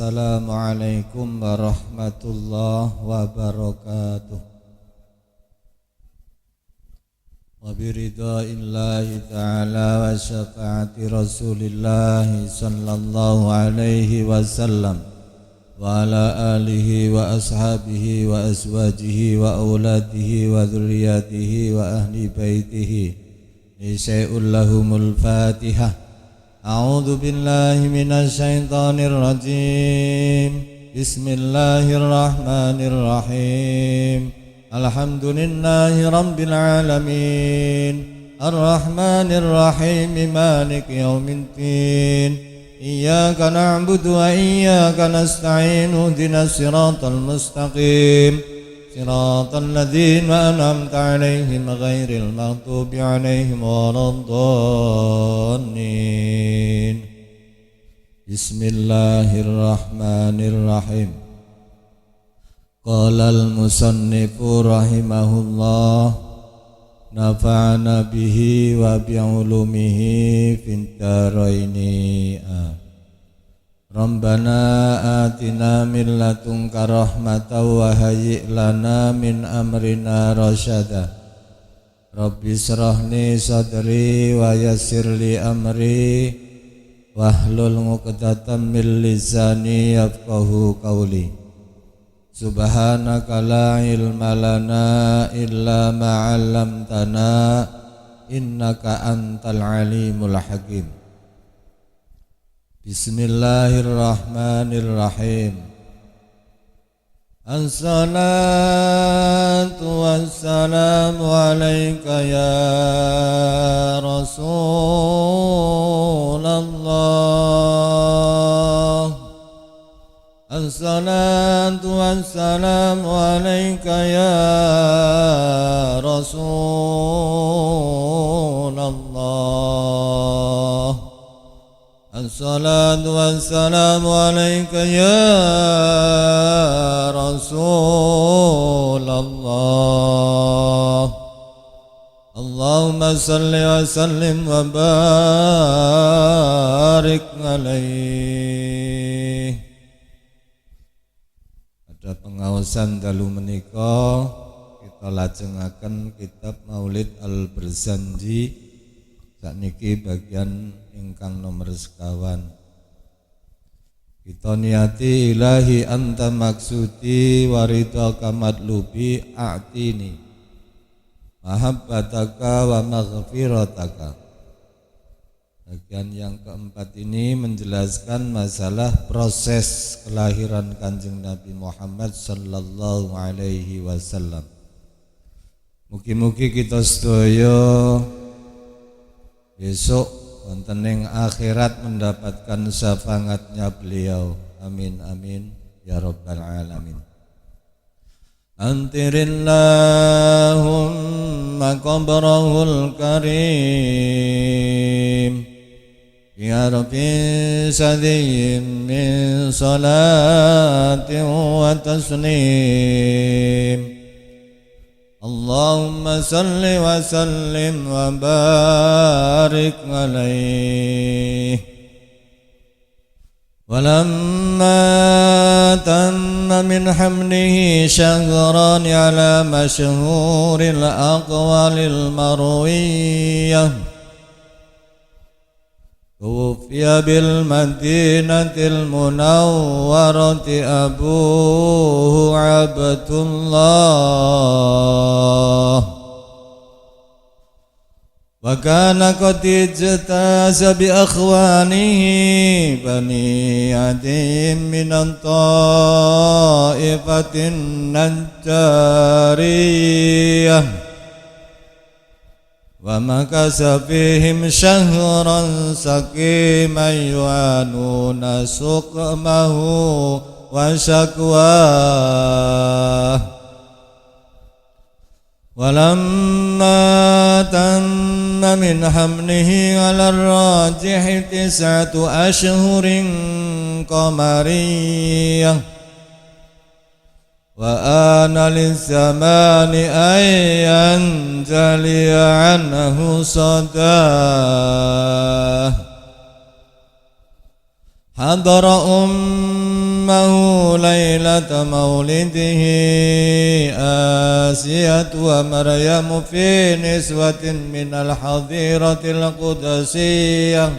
Assalamualaikum warahmatullahi wabarakatuh. Wa biridaillahi ta'ala wa syafaati rasulillahi sallallahu alaihi wasallam wa ala alihi wa ashabihi wa azwajihi wa auladihi wa dhurriyyatihi wa ahli baitihi Isya'ul lahumul fatihah. A'udzu billahi minasy syaithanir rajim. Bismillahirrahmanirrahim. Alhamdulillahi rabbil alamin. Arrahmanir rahim. Maliki yaumiddin. Iyyaka na'budu wa iyyaka nasta'in. Ihdinas siratal mustaqim. Siratal ladzina an'amta 'alaihim ghairil maghdubi 'alaihim waladdallin. Bismillahirrahmanirrahim. Qala al-musannifu rahimahullah, nafa'ana bihi wa bi'ulumihi fid dharaini. Rabbana atina min ladunka rahmatan wa hayyi' lana min amrina rasyada. Rabbi shrahli sadri wa yassir li amri wahlul 'uqdatam min lisani yafqahu qawli. Subhanaka la ilma lana illa ma 'allamtana innaka antal alimul hakim. Bismillahirrahmanirrahim. Assalatu wassalamu alayka ya Rasulullah. Assalatu wassalamu alayka ya Rasulullah. Assalatu wassalamu alayka ya Rasulullah. Allahumma salli wa sallim wa barik alaih. Pada pengaosan dalu menika kita lajengaken kitab Maulid Al-Barzanji sakniki bagian ingkang nomor sekawan. Kita niati ilahi anta maksudi waridaka madlubi a'tini mahabbataka wa maghfirataka. Bagian yang keempat ini menjelaskan masalah proses kelahiran Kanjeng Nabi Muhammad sallallahu alaihi wasallam. Mugi-mugi kita sedaya besok wonten ing akhirat mendapatkan syafaatnya beliau. Amin amin ya rabbal alamin. Antirillahumma qabrahul karim ya rabbi sadiyyin min salatin wa taslim. Allahumma salli wa sallim wa barik alaih. Walamma tamma min hamlihi shahran ala mashhuril aqwalil marwiyah tuwfiya bil madinatil munawwarati abuhu Abdullah wa kana qad ijtaza bi akhwanihi bani adim minan ta'ifatin najjariyah wa makasa fihim syahran saqiman yu'anuna suqmahu wa syakwah. Walamma tamma min hamlihi ala rajih 9 ashhurin qamariyah wa ana lizamani ayyan jaliya anhu sadah حضر أمه ليلة مولده آسية ومريم في نسوة من الحظيرة القدسية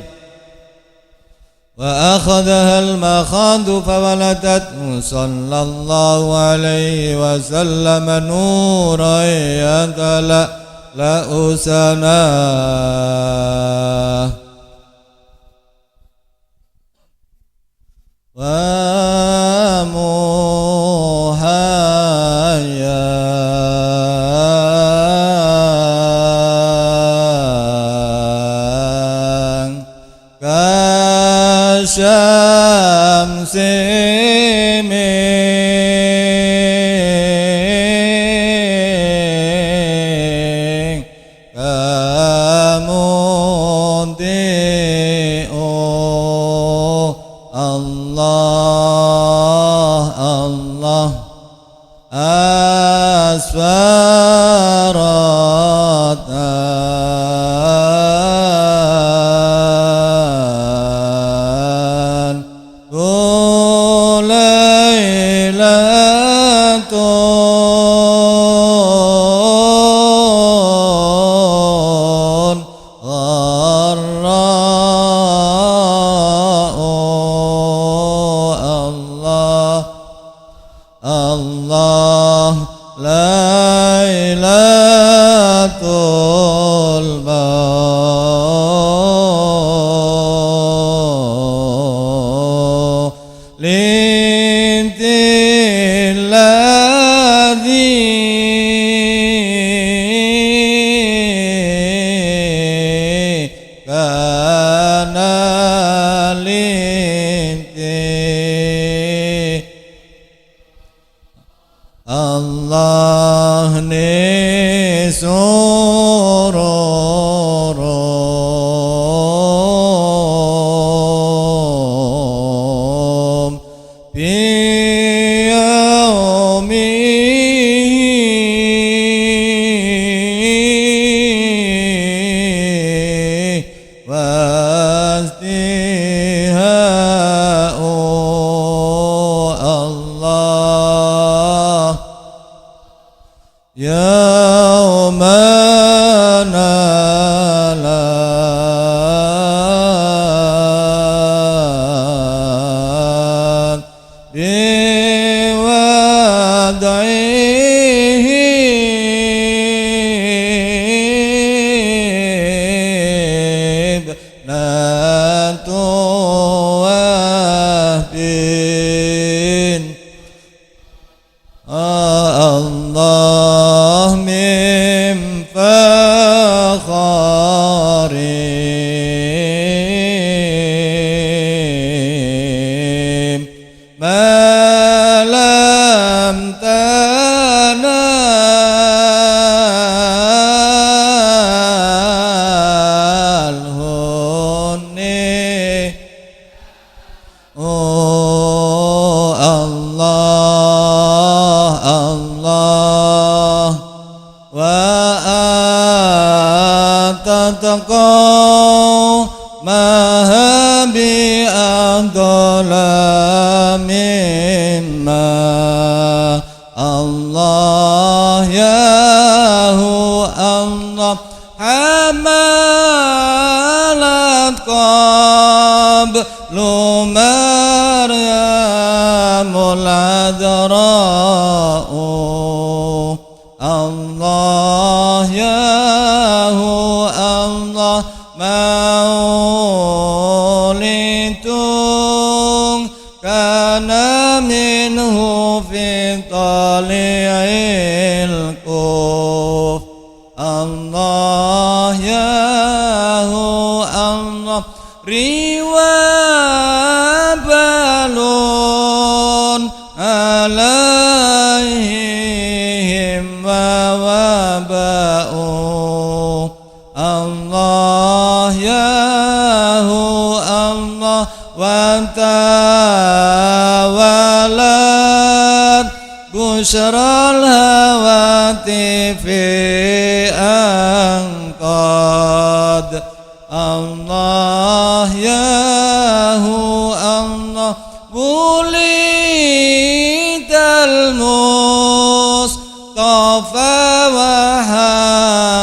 وأخذها المخاض فولدته صلى الله عليه وسلم نورا يتلألأ سناه ومحيا كالشمس Allah ni sororom biyaumihi wastiha'u Allah yaumana lan biwad'ihi ibnatu wahbin Allah min fakharim ma lam tanalhunni oh Allah Allah wa atataqaw maha bi adla mimma Allah yahu Allah hamalat qablu maryamul adra'u Allah yahu Allah maulitung kana minhu fi tali'il kuf Allah yahu Allah riwabalun alaihim wa waba'u Allah yahu Allah wa tawalat busyral hawati fi angqad Allah yahu Allah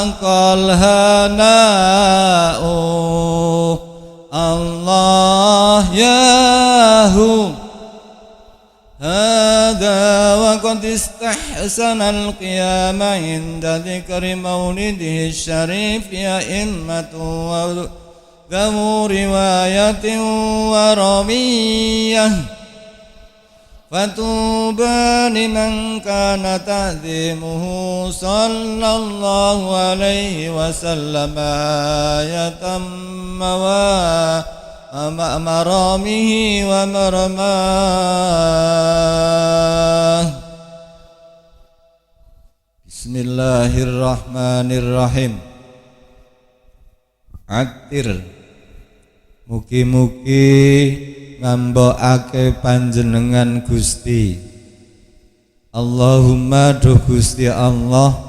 haqal hana'u Allah yahu هذا وقد استحسن القيام عند ذكر مولده الشريف أئمة ذو رواية ورمية فطوبى لمن كان تعظيمه صلى الله عليه وسلم يتم مرامه ومرماه. Bismillahirrahmanirrahim. Aktir mugi-mugi ngambokake panjenengan Gusti. Allahumma duh Gusti Allah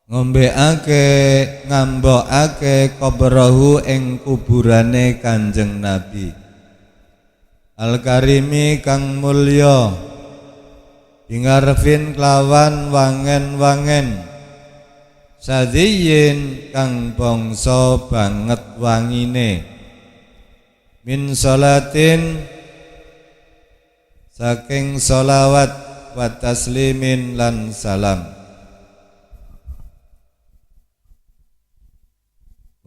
ngombeake ngambokake qabrahu ing kuburane Kanjeng Nabi Al-Karimi kang mulya bingarfin kelawan wangen-wangen sadiyin kang bangsa banget wangine min salatin saking sholawat wa taslimin lan salam.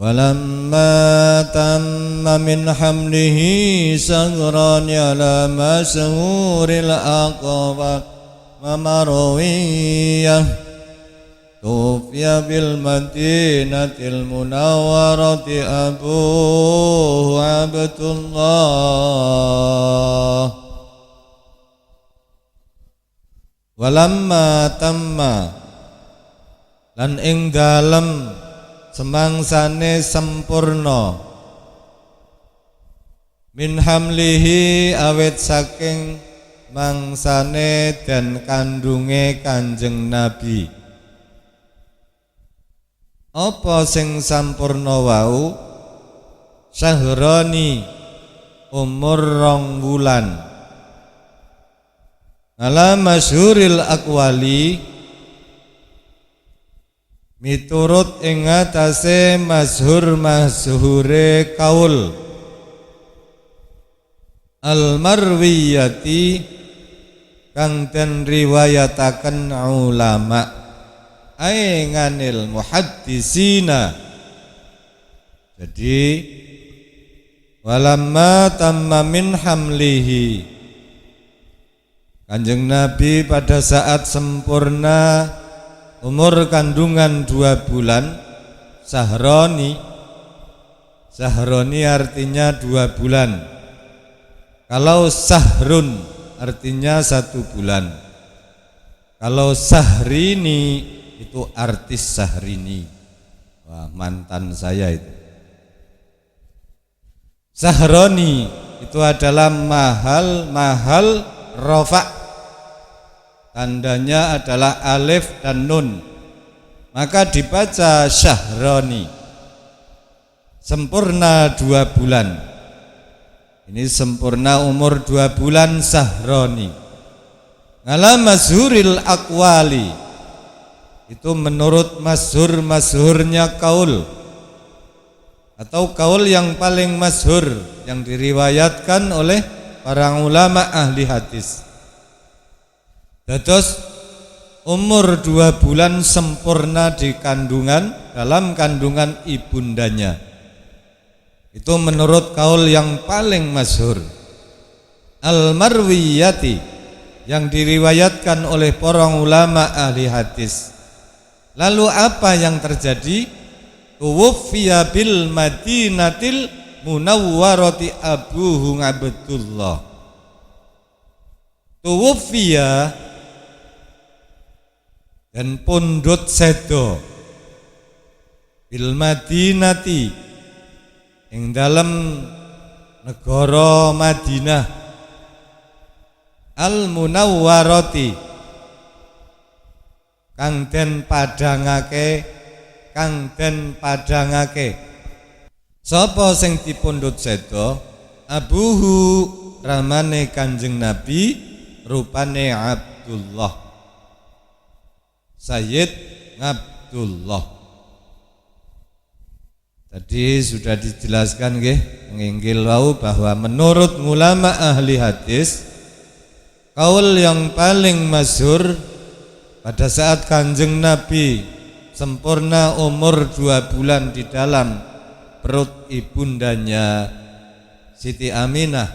Walamma tamma min hamlihi sagran ala masyhuril aqwa mamarwiyah tufiya bil madinatil munawwarati abuhu Abdullah. Walamma tamma lan ing dalem semangsane sempurna min hamlihi awet saking mangsane dan kandunge Kanjeng Nabi. Apa sing sampurna wau? Syahrani umur 2 wulan. Ala masyhuril aqwali miturut ing atase masyhure kaul al-marwiyati kang den riwayataken ulama ainganil muhaddisina. Jadi walamma tamma min hamlihi, Kanjeng Nabi pada saat sempurna umur kandungan 2 bulan, sahroni artinya 2 bulan. Kalau sahrun artinya 1 bulan. Kalau sahrini itu artis Sahrini. Wah, mantan saya itu. Sahroni itu adalah mahal rofa, tandanya adalah alif dan nun, maka dibaca syahroni. Sempurna 2 bulan. Ini sempurna umur 2 bulan sahroni. Ngala masyhuril aqwali, itu menurut masyhurnya kaul, atau kaul yang paling masyhur yang diriwayatkan oleh para ulama ahli hadis. Dados umur 2 bulan sempurna di kandungan, dalam kandungan ibundanya. Itu menurut kaul yang paling masyhur. Al-marwiyati, yang diriwayatkan oleh para ulama ahli hadis. Lalu apa yang terjadi? Tuwfiya bil madinatil munawwarati abuhu Abdullah. Tuwfiya dan pundhut sedo bil madinati ing dalem negara Madinah al munawwarati kang den padhangake. Sapa sing dipundhut sedo? Abuhu, ramane Kanjeng Nabi, rupane Abdullah. Sayyid Abdullah. Tadi sudah dijelaskan nggih nginggil wau bahwa menurut ulama ahli hadis kaul yang paling masyhur pada saat Kanjeng Nabi sempurna umur 2 bulan di dalam perut ibundanya Siti Aminah,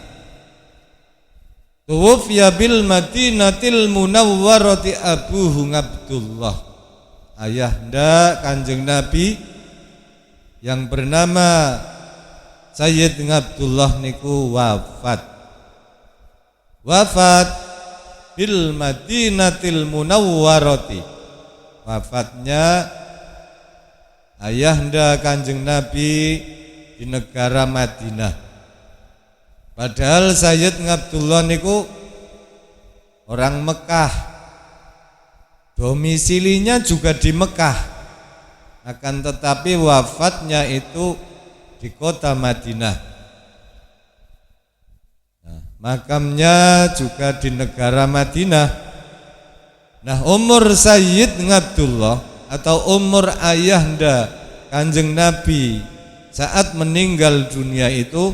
tuwfiya bil Madinatil Munawwarati Abuhu Abdullah, ayahanda Kanjeng Nabi yang bernama Sayyid Abdullah niku wafat bil Madinatil Munawwarati, wafatnya ayahanda Kanjeng Nabi di negara Madinah. Padahal Sayyid Abdullah niku orang Mekah, domisilinya juga di Mekah, akan tetapi wafatnya itu di kota Madinah. Nah, makamnya juga di negara Madinah. Nah, umur Sayyid Abdullah atau umur ayahanda Kanjeng Nabi saat meninggal dunia itu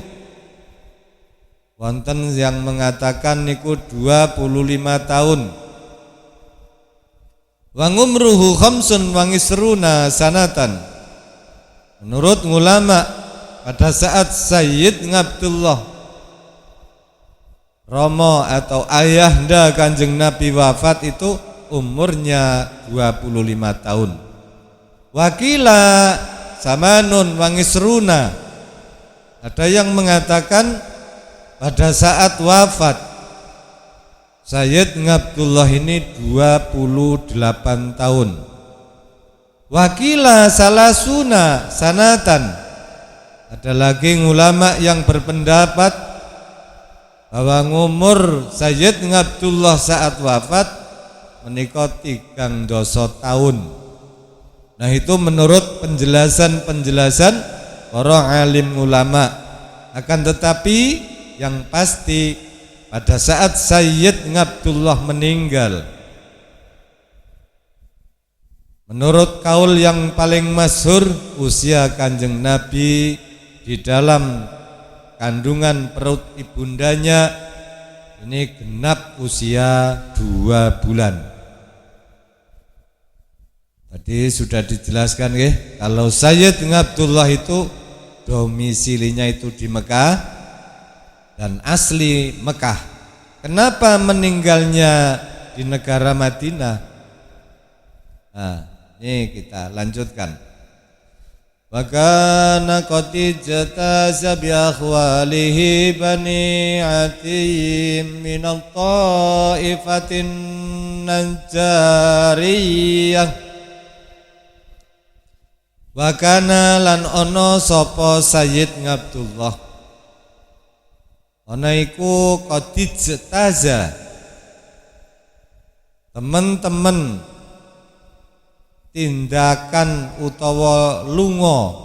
wonten yang mengatakan niku 25 tahun. Wa umruhu khamsun wa ngisruna sanatan. Menurut ulama pada saat Sayyid Abdullah Romo atau ayahanda Kanjeng Nabi wafat itu umurnya 25 tahun. Wakila samanun wa ngisruna. Ada yang mengatakan pada saat wafat Sayyid Abdullah ini 28 tahun. Wakila salasuna sanatan. Ada lagi ulama yang berpendapat bahwa umur Sayyid Abdullah saat wafat menika 30 tahun. Nah, itu menurut penjelasan para alim ulama. Akan tetapi yang pasti pada saat Sayyid Abdullah meninggal, menurut kaul yang paling masyhur, usia Kanjeng Nabi di dalam kandungan perut ibundanya ini genap usia 2 bulan. Tadi sudah dijelaskan ya, kalau Sayyid Abdullah itu domisilinya itu di Mekah dan asli Mekah. Kenapa meninggalnya di negara Madinah? Nah, ini kita lanjutkan. Wa kana qad jataza bi akhwalihi bani atim min al-ta'ifatin najjariyah. Wa kana lan ono sapa Sayyid Abdullah ana iku qadij taza, teman-teman tindakan utawa lunga.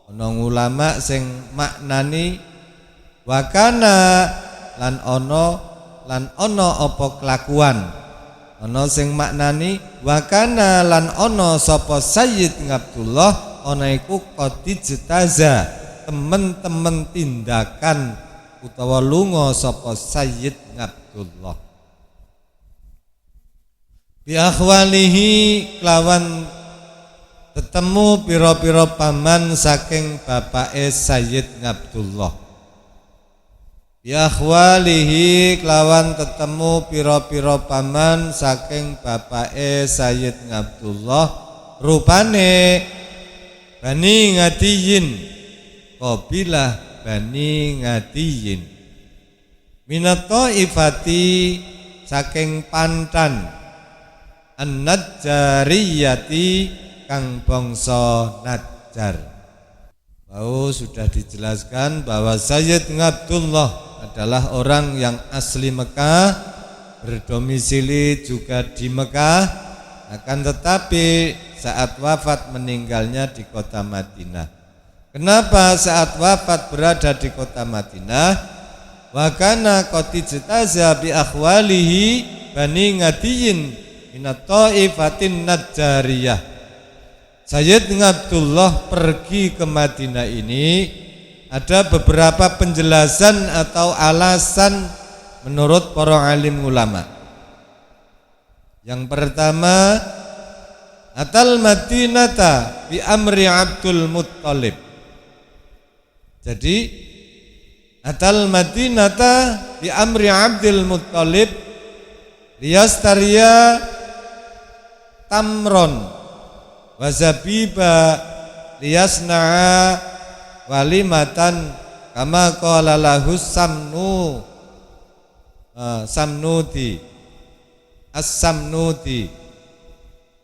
Ana ulama sing maknani wakana lan ana apa kelakuan. Ana sing maknani wakana lan ana sapa Sayyid Abdullah ana iku qadij taza, teman-teman tindakan utawa lunga sapa Sayyid Abdullah bi akhwalihi kelawan tetemu pira-pira paman saking bapake Sayyid Abdullah. Bi akhwalihi kelawan tetemu pira-pira paman saking bapake Sayyid Abdullah, rupane Bani Ngadiyin, kabilah Bani Ngadiyin, minat ta'ifati saking pantan, an-najjariyati kang bangsa Najjar. Sudah dijelaskan bahwa Sayyid Abdullah adalah orang yang asli Mekah, berdomisili juga di Mekah, akan tetapi saat wafat meninggalnya di kota Madinah. Kenapa saat wafat berada di kota Madinah? Wa kana qatijtaza bi akhwalihi Bani Ngadiyin minat ta'ifatin najjariyah. Sayyidina Abdullah pergi ke Madinah ini ada beberapa penjelasan atau alasan menurut para alim ulama. Yang pertama, atal Madinata bi amri Abdul Muttalib. Jadi atal Madinata bi amri Abdul Muttalib liyastariya tamron wa zabiba liyasna'a walimatan kama qala lahu samnuti as-samnuti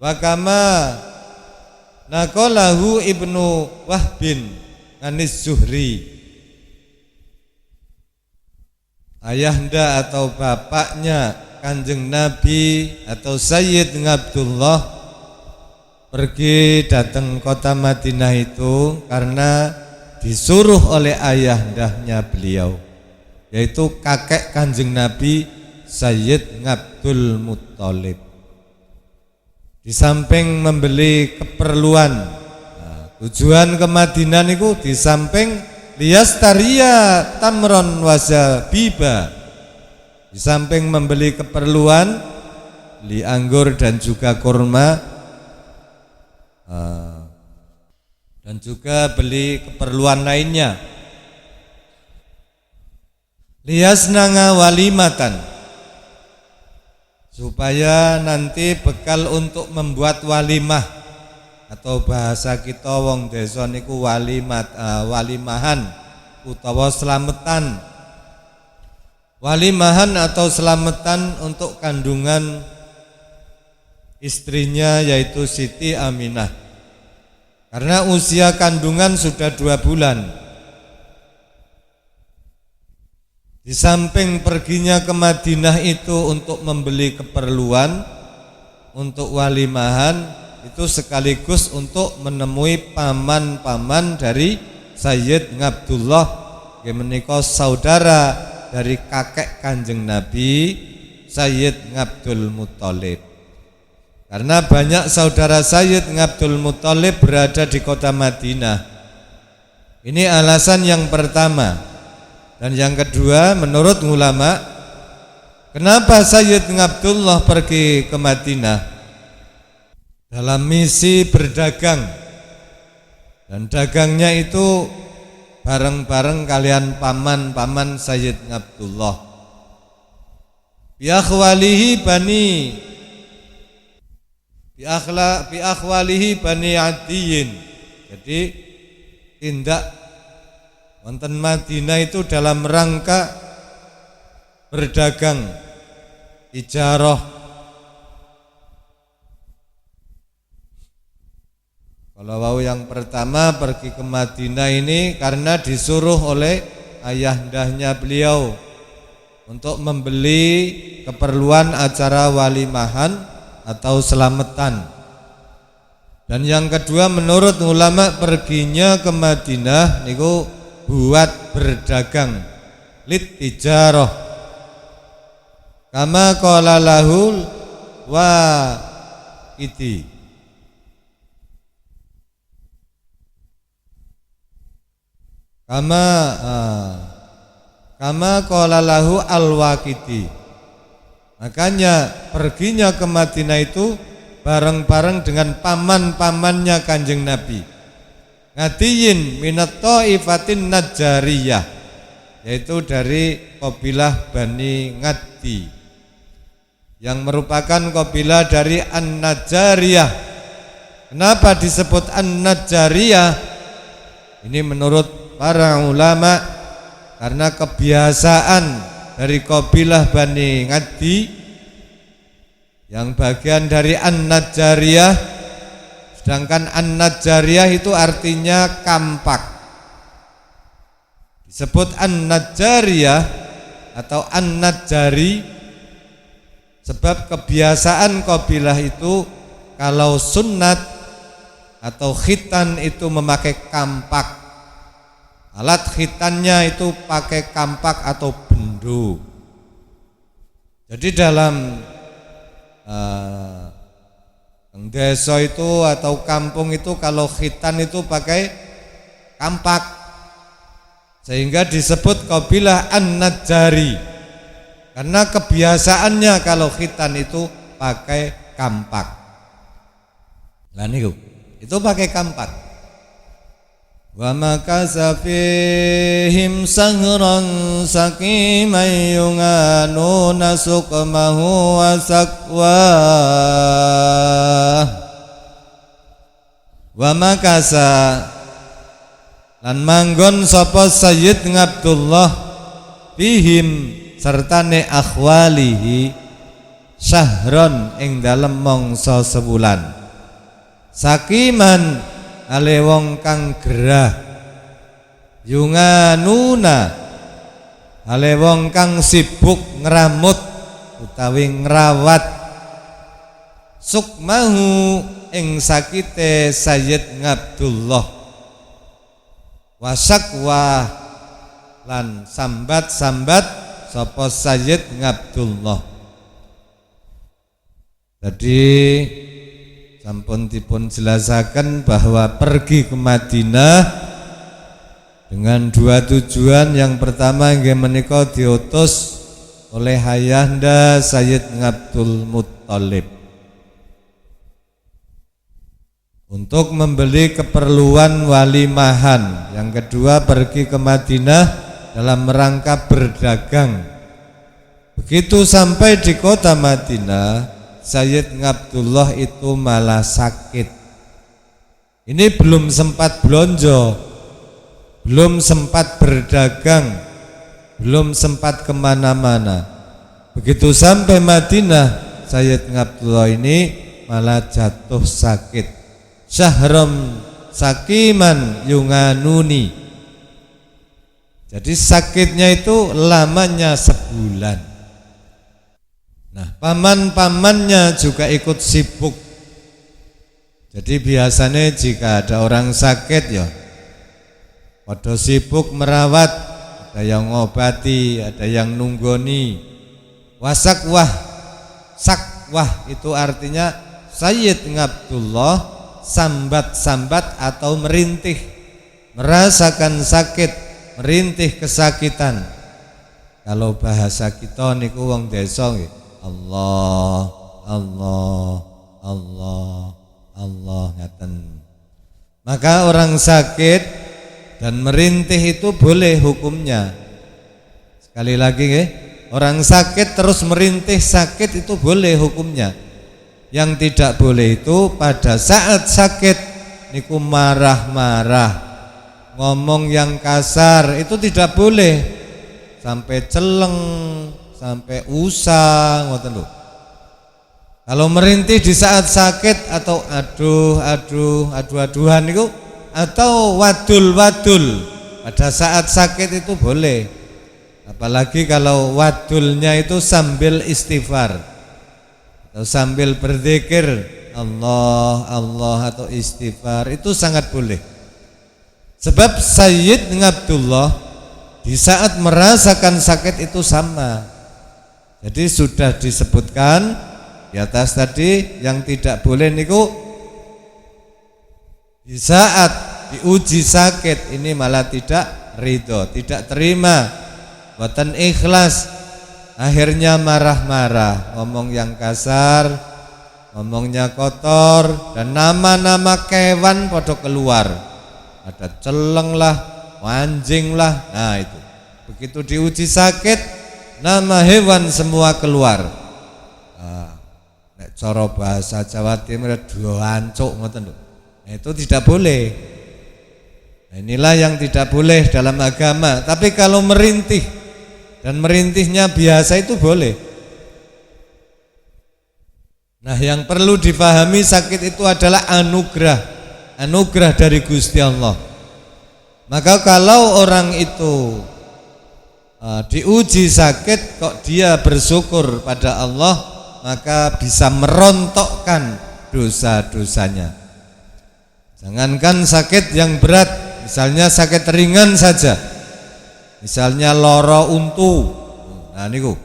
wa kama naqalahu Ibnu Wahbin anis Zuhri. Ayahanda atau bapaknya Kanjeng Nabi atau Sayyidina Abdullah pergi datang kota Madinah itu karena disuruh oleh ayahandanya beliau, yaitu kakek Kanjeng Nabi Sayyidina Abdul Muttalib. Di samping membeli keperluan, tujuan ke Madinah niku di samping liyastaria tamron wazabiba, di samping membeli keperluan li anggur dan juga kurma, dan juga beli keperluan lainnya. Liyasnanga walimatan, supaya nanti bekal untuk membuat walimah, atau bahasa kita wong desa niku walimahan utawa slametan. Walimahan atau selamatan untuk kandungan istrinya yaitu Siti Aminah. Karena usia kandungan sudah 2 bulan. Di samping perginya ke Madinah itu untuk membeli keperluan, untuk walimahan, itu sekaligus untuk menemui paman-paman dari Sayyidina Abdullah, yang menika saudara dari kakek Kanjeng Nabi Sayyidina Abdul Muttalib. Karena banyak saudara Sayyidina Abdul Muttalib berada di kota Madinah. Ini alasan yang pertama. Dan yang kedua, menurut ulama, kenapa Sayyidina Abdullah pergi ke Madinah? Dalam misi berdagang. Dan dagangnya itu bareng-bareng kalian paman-paman Sayyidina Abdullah. Biakhwalihi bani Adiyin. Jadi tindak wonten Madinah itu dalam rangka berdagang, ijarah. Kalau wau yang pertama pergi ke Madinah ini karena disuruh oleh ayahandanya beliau untuk membeli keperluan acara walimahan atau selamatan. Dan yang kedua, menurut ulama perginya ke Madinah niku buat berdagang, lit tijarah. Kama qala lahul wa iti. Kama qala lahu al-Waqidi. Makanya perginya ke Madinah itu bareng-bareng dengan paman-pamannya Kanjeng Nabi. Ngadiyin minat ta'ifatin Najjariyah, yaitu dari kabilah Bani Ngadi, yang merupakan kabilah dari An-Najjariyah. Kenapa disebut An-Najjariyah? Ini menurut para ulama karena kebiasaan dari kabilah Bani Ngadi yang bagian dari An-Najjariyah, sedangkan An-Najjariyah itu artinya kampak. Disebut An-Najjariyah atau An-Najjari sebab kebiasaan kabilah itu kalau sunat atau khitan itu memakai kampak. Alat khitannya itu pakai kampak atau bendu. Jadi dalam Desa itu atau kampung itu kalau khitan itu pakai kampak, sehingga disebut qabilah An-Najjari karena kebiasaannya kalau khitan itu pakai kampak. Lah niku itu pakai kampak. Wa makasa fihim sahran saqiman yunganuna suqmahu wa saqwa. Wa makasa lan manggon sapa Sayyid Abdullah fihim sertane akhwalihi syahron ing dalem mangsa sebulan sakiman ale wong kang gerah yunganuna ale wong kang sibuk ngramut utawi ngrawat sukmahu ing sakite Sayyid Abdullah wasakwa lan sambat-sambat sapa Sayyid Abdullah. Jadi sampun dipun jelasaken bahwa pergi ke Madinah dengan dua tujuan. Yang pertama inggih menika diutus oleh ayahanda Sayyid Abdul Muttalib untuk membeli keperluan walimahan. Yang kedua pergi ke Madinah dalam rangka berdagang. Begitu sampai di kota Madinah, Sayyid Abdullah itu malah sakit. Ini belum sempat belonjo, belum sempat berdagang, belum sempat kemana-mana. Begitu sampai Madinah, Sayyid Abdullah ini malah jatuh sakit. Syahram sakiman yunganuni. Jadi sakitnya itu lamanya sebulan. Nah, paman-pamannya juga ikut sibuk. Jadi biasanya jika ada orang sakit ya pada sibuk merawat, ada yang ngobati, ada yang nunggoni. Wasakwah, sakwah itu artinya Sayyid Abdullah sambat-sambat atau merintih, merasakan sakit, merintih kesakitan. Kalau bahasa kita niku wong desa nggih, Allah, Allah, Allah, Allah ngaten. Maka orang sakit dan merintih itu boleh hukumnya. Sekali lagi nggih, orang sakit terus merintih sakit itu boleh hukumnya. Yang tidak boleh itu pada saat sakit niku marah-marah, ngomong yang kasar, itu tidak boleh. Sampai celeng, sampai usah, ngoten lho. Kalau merintih di saat sakit atau aduh-aduhan niku atau wadul-wadul pada saat sakit itu boleh. Apalagi kalau wadulnya itu sambil istighfar atau sambil berzikir Allah Allah atau istighfar, itu sangat boleh. Sebab Sayyid Abdullah di saat merasakan sakit itu sama. Jadi sudah disebutkan di atas tadi, yang tidak boleh niku di saat diuji sakit ini malah tidak ridho, tidak terima, boten ikhlas, akhirnya marah-marah, ngomong yang kasar, ngomongnya kotor, dan nama-nama kewan podo keluar. Ada celeng lah, anjing lah. Nah itu begitu diuji sakit, nama hewan semua keluar. Nek cara bahasa Jawa Timur dua ancuk ngoten lho. Nah, itu tidak boleh. Nah, inilah yang tidak boleh dalam agama. Tapi kalau merintih dan merintihnya biasa itu boleh. Nah, yang perlu dipahami sakit itu adalah anugerah, anugerah dari Gusti Allah. Maka kalau orang itu diuji sakit kok dia bersyukur pada Allah, maka bisa merontokkan dosa-dosanya. Jangankan sakit yang berat, misalnya sakit ringan saja, misalnya loro untu, nah niku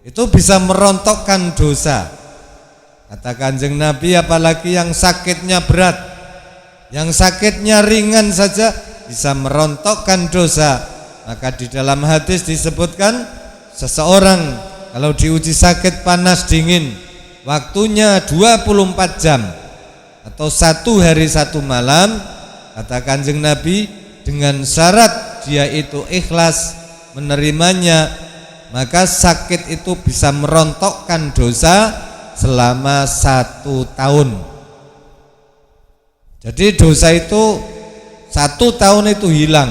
itu bisa merontokkan dosa. Kata Kanjeng Nabi, apalagi yang sakitnya berat, yang sakitnya ringan saja bisa merontokkan dosa. Maka di dalam hadis disebutkan, seseorang kalau diuji sakit panas dingin, waktunya 24 jam atau 1 hari 1 malam, kata Kanjeng Nabi, dengan syarat dia itu ikhlas menerimanya, maka sakit itu bisa merontokkan dosa selama 1 tahun. Jadi dosa itu 1 tahun itu hilang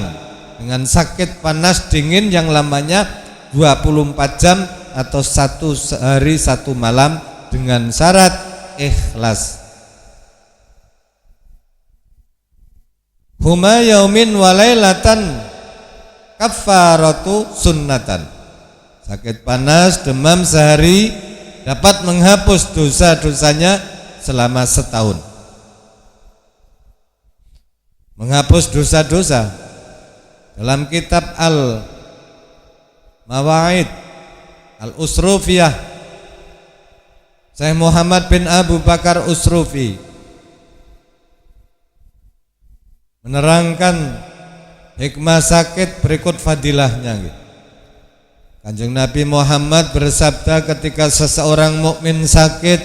dengan sakit panas dingin yang lamanya 24 jam atau 1 hari 1 malam dengan syarat ikhlas. Huma yaumin walailatan kafaratu sunnatan. Sakit panas, demam sehari dapat menghapus dosa-dosanya selama setahun. Menghapus dosa-dosa. Dalam kitab Al-Mawaid Al-Usrufiyah, Syekh Muhammad bin Abu Bakar Usrufi menerangkan hikmah sakit berikut fadilahnya. Kanjeng Nabi Muhammad bersabda, ketika seseorang mukmin sakit,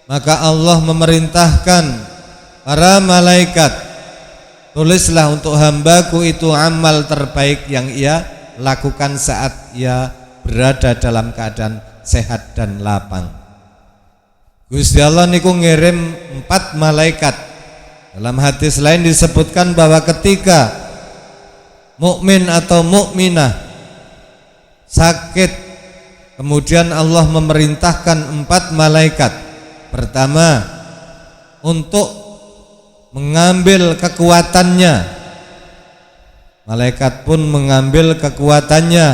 maka Allah memerintahkan para malaikat, tulislah untuk hambaku itu amal terbaik yang ia lakukan saat ia berada dalam keadaan sehat dan lapang. Gusti Allah niku ngirim 4 malaikat. Dalam hadis lain disebutkan bahwa ketika mukmin atau mukminah sakit, kemudian Allah memerintahkan 4 malaikat. Pertama, untuk mengambil kekuatannya. Malaikat pun mengambil kekuatannya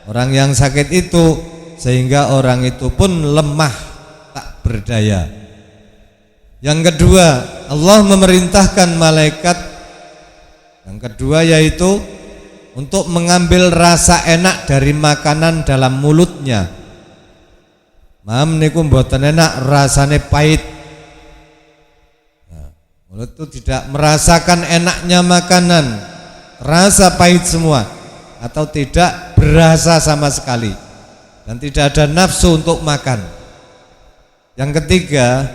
orang yang sakit itu, sehingga orang itu pun lemah tak berdaya. Yang kedua, Allah memerintahkan malaikat yang kedua yaitu untuk mengambil rasa enak dari makanan dalam mulutnya. Mam niku mboten enak, rasane pahit. Nah, mulut itu tidak merasakan enaknya makanan, rasa pahit semua atau tidak berasa sama sekali dan tidak ada nafsu untuk makan. Yang ketiga,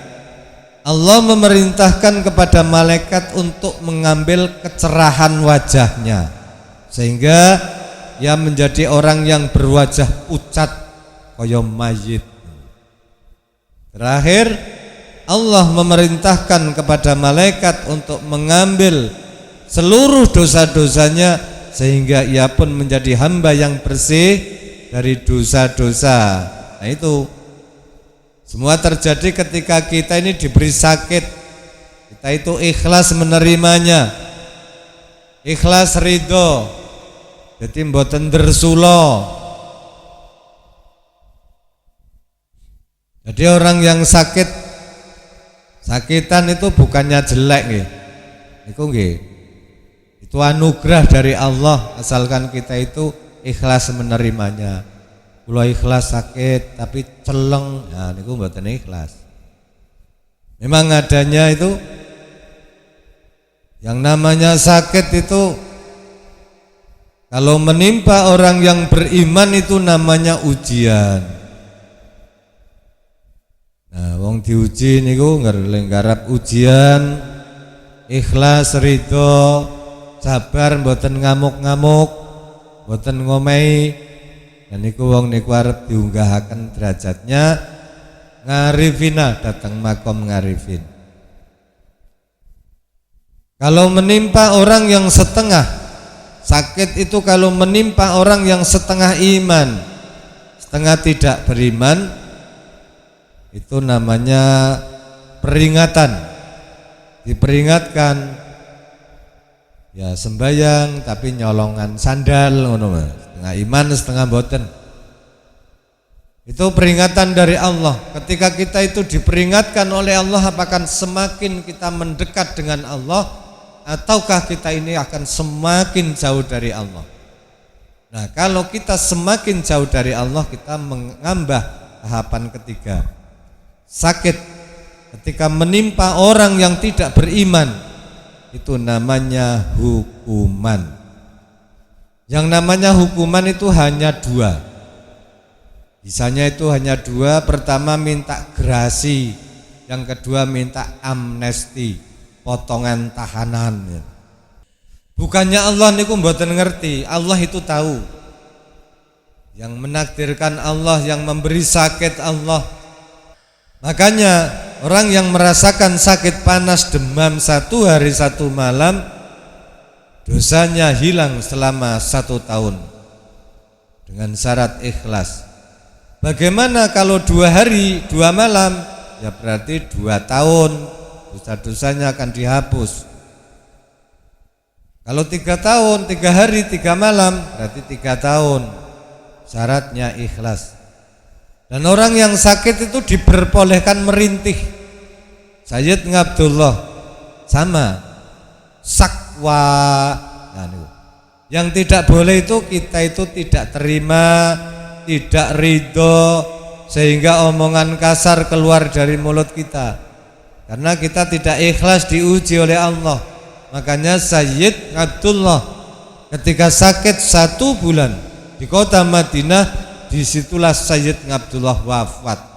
Allah memerintahkan kepada malaikat untuk mengambil kecerahan wajahnya, sehingga ia menjadi orang yang berwajah pucat kaya mayit. Terakhir, Allah memerintahkan kepada malaikat untuk mengambil seluruh dosa-dosanya, sehingga ia pun menjadi hamba yang bersih dari dosa-dosa. Nah itu semua terjadi ketika kita ini diberi sakit. Kita itu ikhlas menerimanya, ikhlas ridho, jadi mboten dersulo. Jadi orang yang sakitan itu bukannya jelek nggih. Niku nggih. Itu anugerah dari Allah, asalkan kita itu ikhlas menerimanya. Kula ikhlas sakit tapi celeng, nah niku mboten ikhlas. Memang adanya itu yang namanya sakit itu kalau menimpa orang yang beriman itu namanya ujian. Nah, wong diuji niku nggarap ujian, ikhlas, ridho, sabar, mboten ngamuk-ngamuk, mboten ngomehi. Dan niku wong niku arep diunggahaken derajatnya ngarifina, datang makom ngarifin. Kalau menimpa orang yang setengah sakit itu, kalau menimpa orang yang setengah iman, setengah tidak beriman, itu namanya peringatan. Diperingatkan, ya sembayang tapi nyolongan sandal ngono Mas. Setengah iman setengah boten. Itu peringatan dari Allah. Ketika kita itu diperingatkan oleh Allah, apakah semakin kita mendekat dengan Allah ataukah kita ini akan semakin jauh dari Allah. Nah, kalau kita semakin jauh dari Allah, kita menambah tahapan ketiga. sakit ketika menimpa orang yang tidak beriman, itu namanya hukuman. Yang namanya hukuman itu hanya dua. Bisanya itu hanya dua. Pertama minta gerasi, yang kedua minta amnesti, potongan tahanan. Bukannya Allah niku mboten ngerti, Allah itu tahu. Yang menakdirkan Allah, yang memberi sakit Allah. Makanya orang yang merasakan sakit panas demam 1 hari 1 malam, dosanya hilang selama 1 tahun dengan syarat ikhlas. Bagaimana kalau 2 hari 2 malam? Ya berarti 2 tahun dosa-dosanya akan dihapus. Kalau 3 tahun 3 hari 3 malam berarti 3 tahun. Syaratnya ikhlas. Dan orang yang sakit itu diperbolehkan merintih. Sayyid Abdullah sama sakwa. Nah, yang tidak boleh itu kita itu tidak terima, tidak ridho, sehingga omongan kasar keluar dari mulut kita. Karena kita tidak ikhlas diuji oleh Allah. Makanya Sayyid Abdullah ketika sakit 1 bulan di kota Madinah, disitulah Sayyid Abdullah wafat.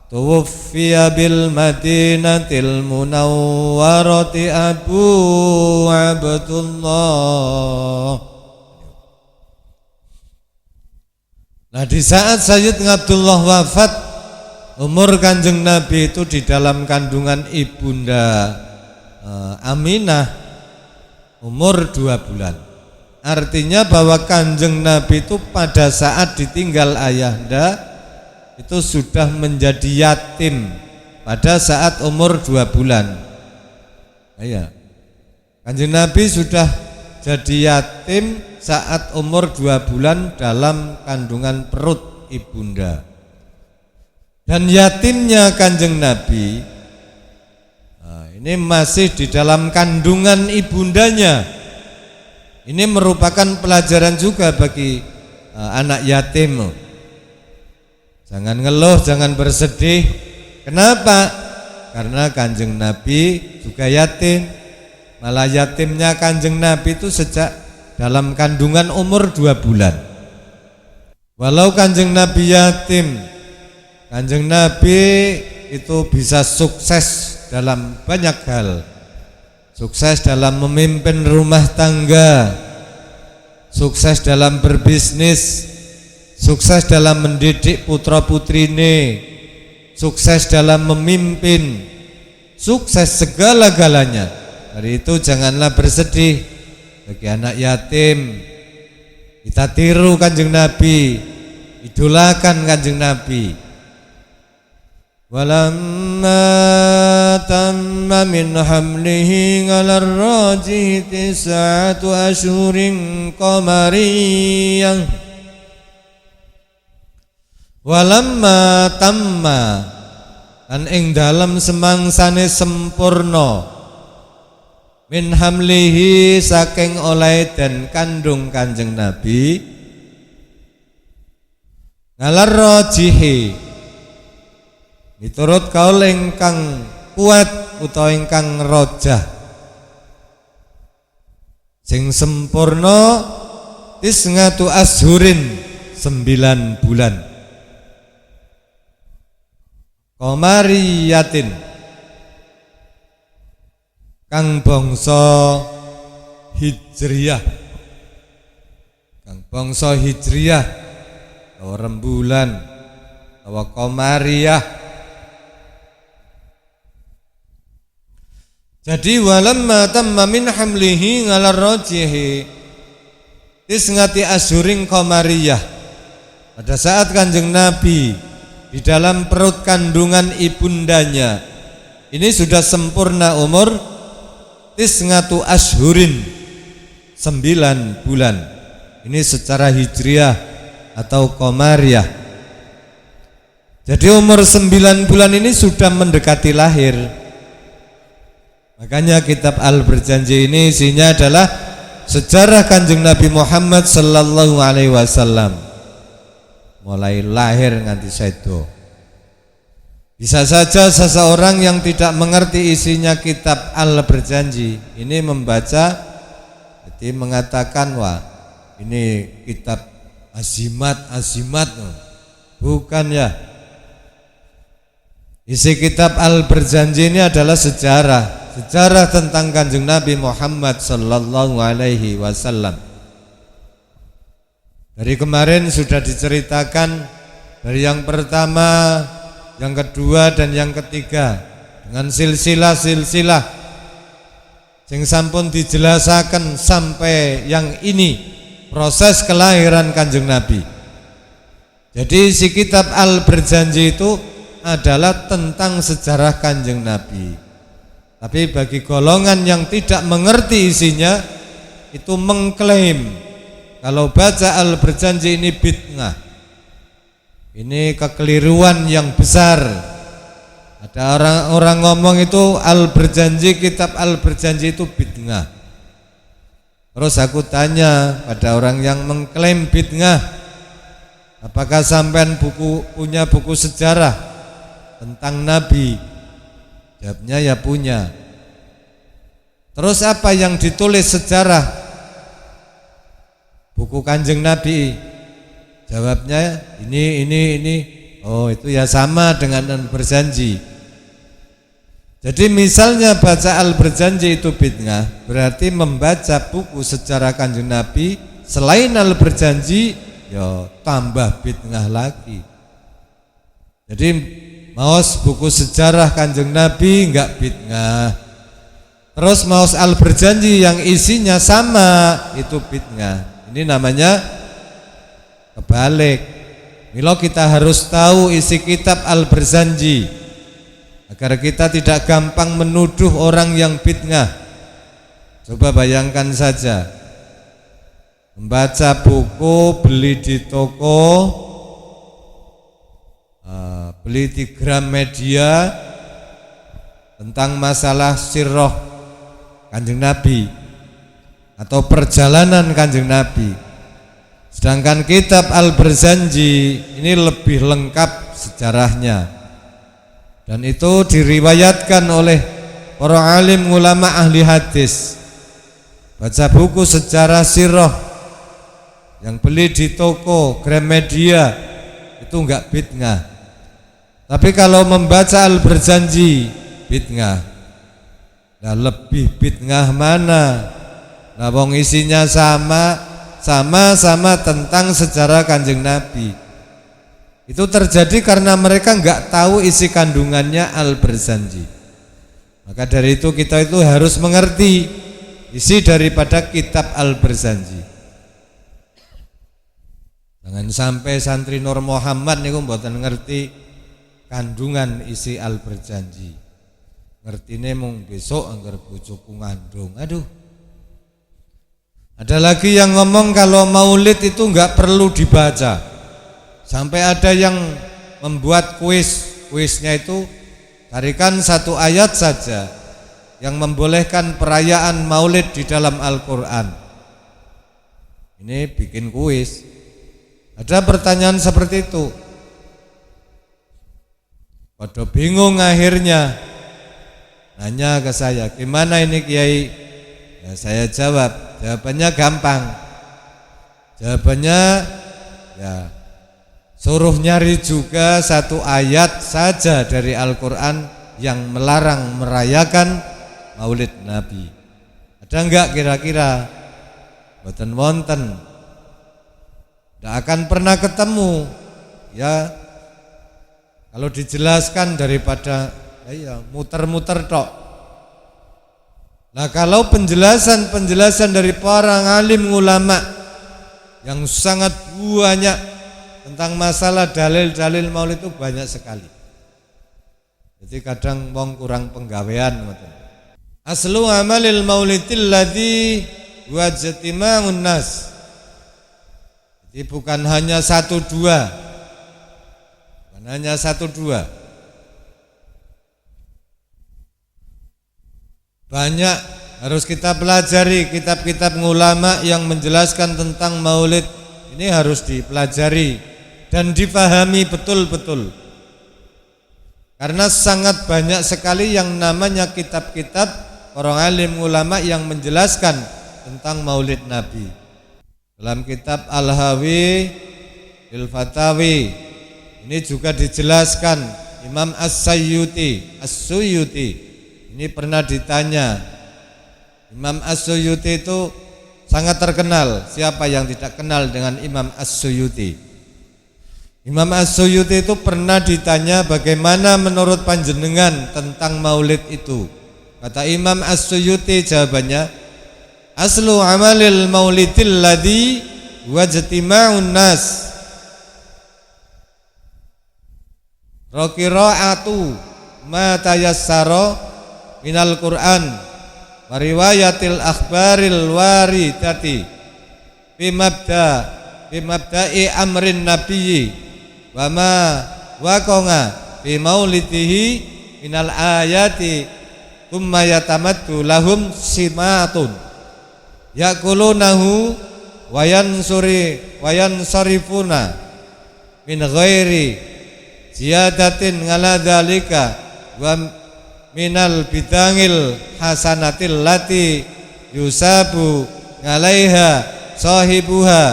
Tuwfiya bil Madinatil Munawwarati Abu Abdullah. Nah, di saat Sayyid Abdullah wafat, umur Kanjeng Nabi itu di dalam kandungan ibunda Aminah umur 2 bulan. Artinya bahwa Kanjeng Nabi itu pada saat ditinggal ayahanda itu sudah menjadi yatim pada saat umur 2 bulan. Ya. Kanjeng Nabi sudah jadi yatim saat umur 2 bulan dalam kandungan perut ibunda. Dan yatimnya Kanjeng Nabi ini masih di dalam kandungan ibundanya. Ini merupakan pelajaran juga bagi anak yatim. Jangan ngeluh, jangan bersedih. Kenapa? Karena Kanjeng Nabi juga yatim. Malah yatimnya Kanjeng Nabi itu sejak dalam kandungan umur 2 bulan. Walau Kanjeng Nabi yatim, Kanjeng Nabi itu bisa sukses dalam banyak hal. Sukses dalam memimpin rumah tangga, sukses dalam berbisnis, sukses dalam mendidik putra-putrine, sukses dalam memimpin, sukses segala-galanya. Dari itu janganlah bersedih bagi anak yatim. Kita tiru Kanjeng Nabi, idolakan Kanjeng Nabi. Walamma tamma min hamlihi 'ala ar-rajih 9 ashhurin qamariyah. Walamma tamma lan ing dalem semangsane sempurna min hamlihi saking oleh dan kandung Kanjeng Nabi 'ala ar-rajihi miturut kaul ingkang kuat utawa ingkang rojah sing sempurna 9 ashurin 9 bulan qamariyatin kang bangsa hijriyah, kang bangsa hijriyah utawa rembulan utawa qamariyah. Jadi walamma tamma min hamlihi 'ala rajihi 9 ashurin qamariyah. Pada saat Kanjeng Nabi di dalam perut kandungan ibundanya ini sudah sempurna umur 9 ashurin 9 bulan. Ini secara hijriyah atau qamariyah. Jadi umur 9 bulan ini sudah mendekati lahir. Makanya kitab Al-Berjanji ini isinya adalah sejarah Kanjeng Nabi Muhammad sallallahu alaihi wasallam mulai lahir nganti sedo. Bisa saja seseorang yang tidak mengerti isinya kitab Al-Berjanji ini membaca, jadi mengatakan, wah ini kitab azimat, bukan ya. Isi kitab Al-Berjanji ini adalah sejarah tentang Kanjeng Nabi Muhammad sallallahu alaihi wasallam. Dari kemarin sudah diceritakan dari yang pertama, yang kedua dan yang ketiga dengan silsilah sing sampun dijelasaken sampai yang ini proses kelahiran Kanjeng Nabi. Jadi si kitab Al-Berjanji itu adalah tentang sejarah Kanjeng Nabi. Tapi bagi golongan yang tidak mengerti isinya itu mengklaim kalau baca Al-Berjanji ini bid'ah. Ini kekeliruan yang besar. Ada orang ngomong itu Al-Berjanji, kitab Al-Berjanji itu bid'ah. Terus aku tanya pada orang yang mengklaim bid'ah, apakah sampean punya buku sejarah tentang Nabi? Jawabnya ya punya. Terus apa yang ditulis sejarah buku Kanjeng Nabi? Jawabnya ini. Oh itu ya sama dengan Al-Berjanji. Jadi misalnya baca Al-Berjanji itu bid'ah, berarti membaca buku sejarah Kanjeng Nabi selain Al-Berjanji ya tambah bid'ah lagi. Jadi maos buku sejarah Kanjeng Nabi enggak bid'ah. Terus maos Al-Berjanji yang isinya sama itu bid'ah. Ini namanya kebalik. Mila kita harus tahu isi kitab Al-Berjanji agar kita tidak gampang menuduh orang yang bid'ah. Coba bayangkan saja, membaca buku, beli di toko, beli di Gramedia tentang masalah sirah Kanjeng Nabi atau perjalanan Kanjeng Nabi. Sedangkan kitab Al-Berjanji ini lebih lengkap sejarahnya, dan itu diriwayatkan oleh para alim ulama ahli hadis. Baca buku sejarah sirah yang beli di toko Gramedia itu enggak bid'ah. Tapi kalau membaca Al-Berjanji bid'ah. Nah lebih bid'ah mana? Nah wong isinya sama tentang sejarah Kanjeng Nabi. Itu terjadi karena mereka enggak tahu isi kandungannya Al-Berjanji. Maka dari itu kita itu harus mengerti isi daripada kitab Al-Berjanji. Jangan sampai santri Nur Muhammad niku mboten ngerti kandungan isi Al-Berjanji. Ngertine mung besok anggar bojoku ngandung. Aduh. Ada lagi yang ngomong kalau maulid itu enggak perlu dibaca. Sampai ada yang membuat kuisnya itu carikan satu ayat saja yang membolehkan perayaan maulid di dalam Al-Quran. Ini bikin kuis. Ada pertanyaan seperti itu. Pada bingung akhirnya nanya ke saya, gimana ini Kiai? Ya, saya jawab, jawabannya gampang. Jawabannya ya suruh nyari juga satu ayat saja dari Al-Quran yang melarang merayakan maulid Nabi. Ada enggak kira-kira? Boten wonten. Tidak akan pernah ketemu. Ya kalau dijelaskan daripada ya muter-muter tok. Nah kalau penjelasan dari para alim ulama yang sangat banyak tentang masalah dalil-dalil maulid itu banyak sekali. Jadi kadang wong kurang penggawean ngoten. Aslu amalil maulidil ladzi wajtima'un nas. Jadi bukan hanya satu dua. Banyak harus kita pelajari kitab-kitab ulama yang menjelaskan tentang maulid. Ini harus dipelajari dan difahami betul-betul. Karena sangat banyak sekali yang namanya kitab-kitab orang alim ulama yang menjelaskan tentang Maulid Nabi. Dalam kitab Al-Hawi Fil Fatawi ini juga dijelaskan. Imam As-Suyuti ini pernah ditanya. Imam As-Suyuti itu sangat terkenal. Siapa yang tidak kenal dengan Imam As-Suyuti? Imam As-Suyuti itu pernah ditanya bagaimana menurut panjenengan tentang maulid itu. Kata Imam As-Suyuti jawabannya, aslu amalil maulidil ladzi wajtima'un nas Raqira'atu ma tayassara minal Qur'an wa riwayatil akhbaril waridati bimabda'i amrin nabiyyi wa ma waqa'a fi maulidihi minal ayati thumma yatamattu lahum simatun yaqulunahu wa yansarifuna min ghairi ziyadatin ngala dzalika wa minal bidangil hasanatil lati yusabu ngalaiha sahibuha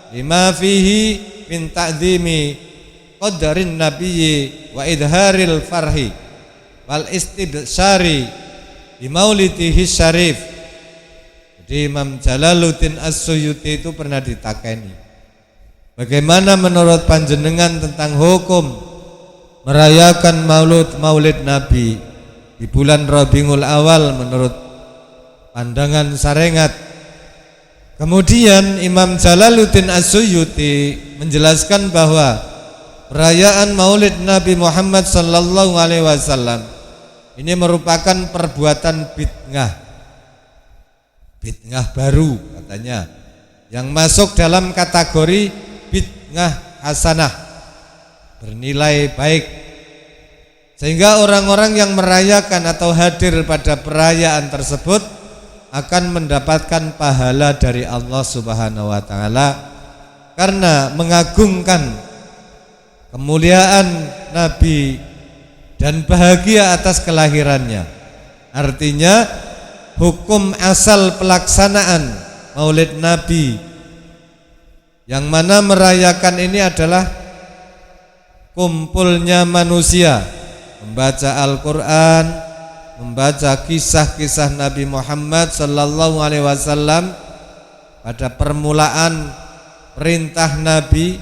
lima fihi min ta'dhimi qadarin nabiyyi wa idharil farhi wal istibsyari bi maulidihi syarif. Jadi Imam Jalaluddin As-Suyuti itu pernah ditakeni, bagaimana menurut panjenengan tentang hukum merayakan maulid Nabi di bulan Rabiul Awal menurut pandangan Sarengat. Kemudian Imam Jalaluddin As-Suyuti menjelaskan bahwa perayaan maulid Nabi Muhammad sallallahu alaihi wasallam ini merupakan perbuatan bid'ah baru katanya, yang masuk dalam kategori bid'ah hasanah, bernilai baik, sehingga orang-orang yang merayakan atau hadir pada perayaan tersebut akan mendapatkan pahala dari Allah Subhanahu wa taala karena mengagungkan kemuliaan Nabi dan bahagia atas kelahirannya. Artinya hukum asal pelaksanaan Maulid Nabi yang mana merayakan ini adalah kumpulnya manusia membaca Al-Quran, membaca kisah-kisah Nabi Muhammad sallallahu alaihi wasallam pada permulaan perintah Nabi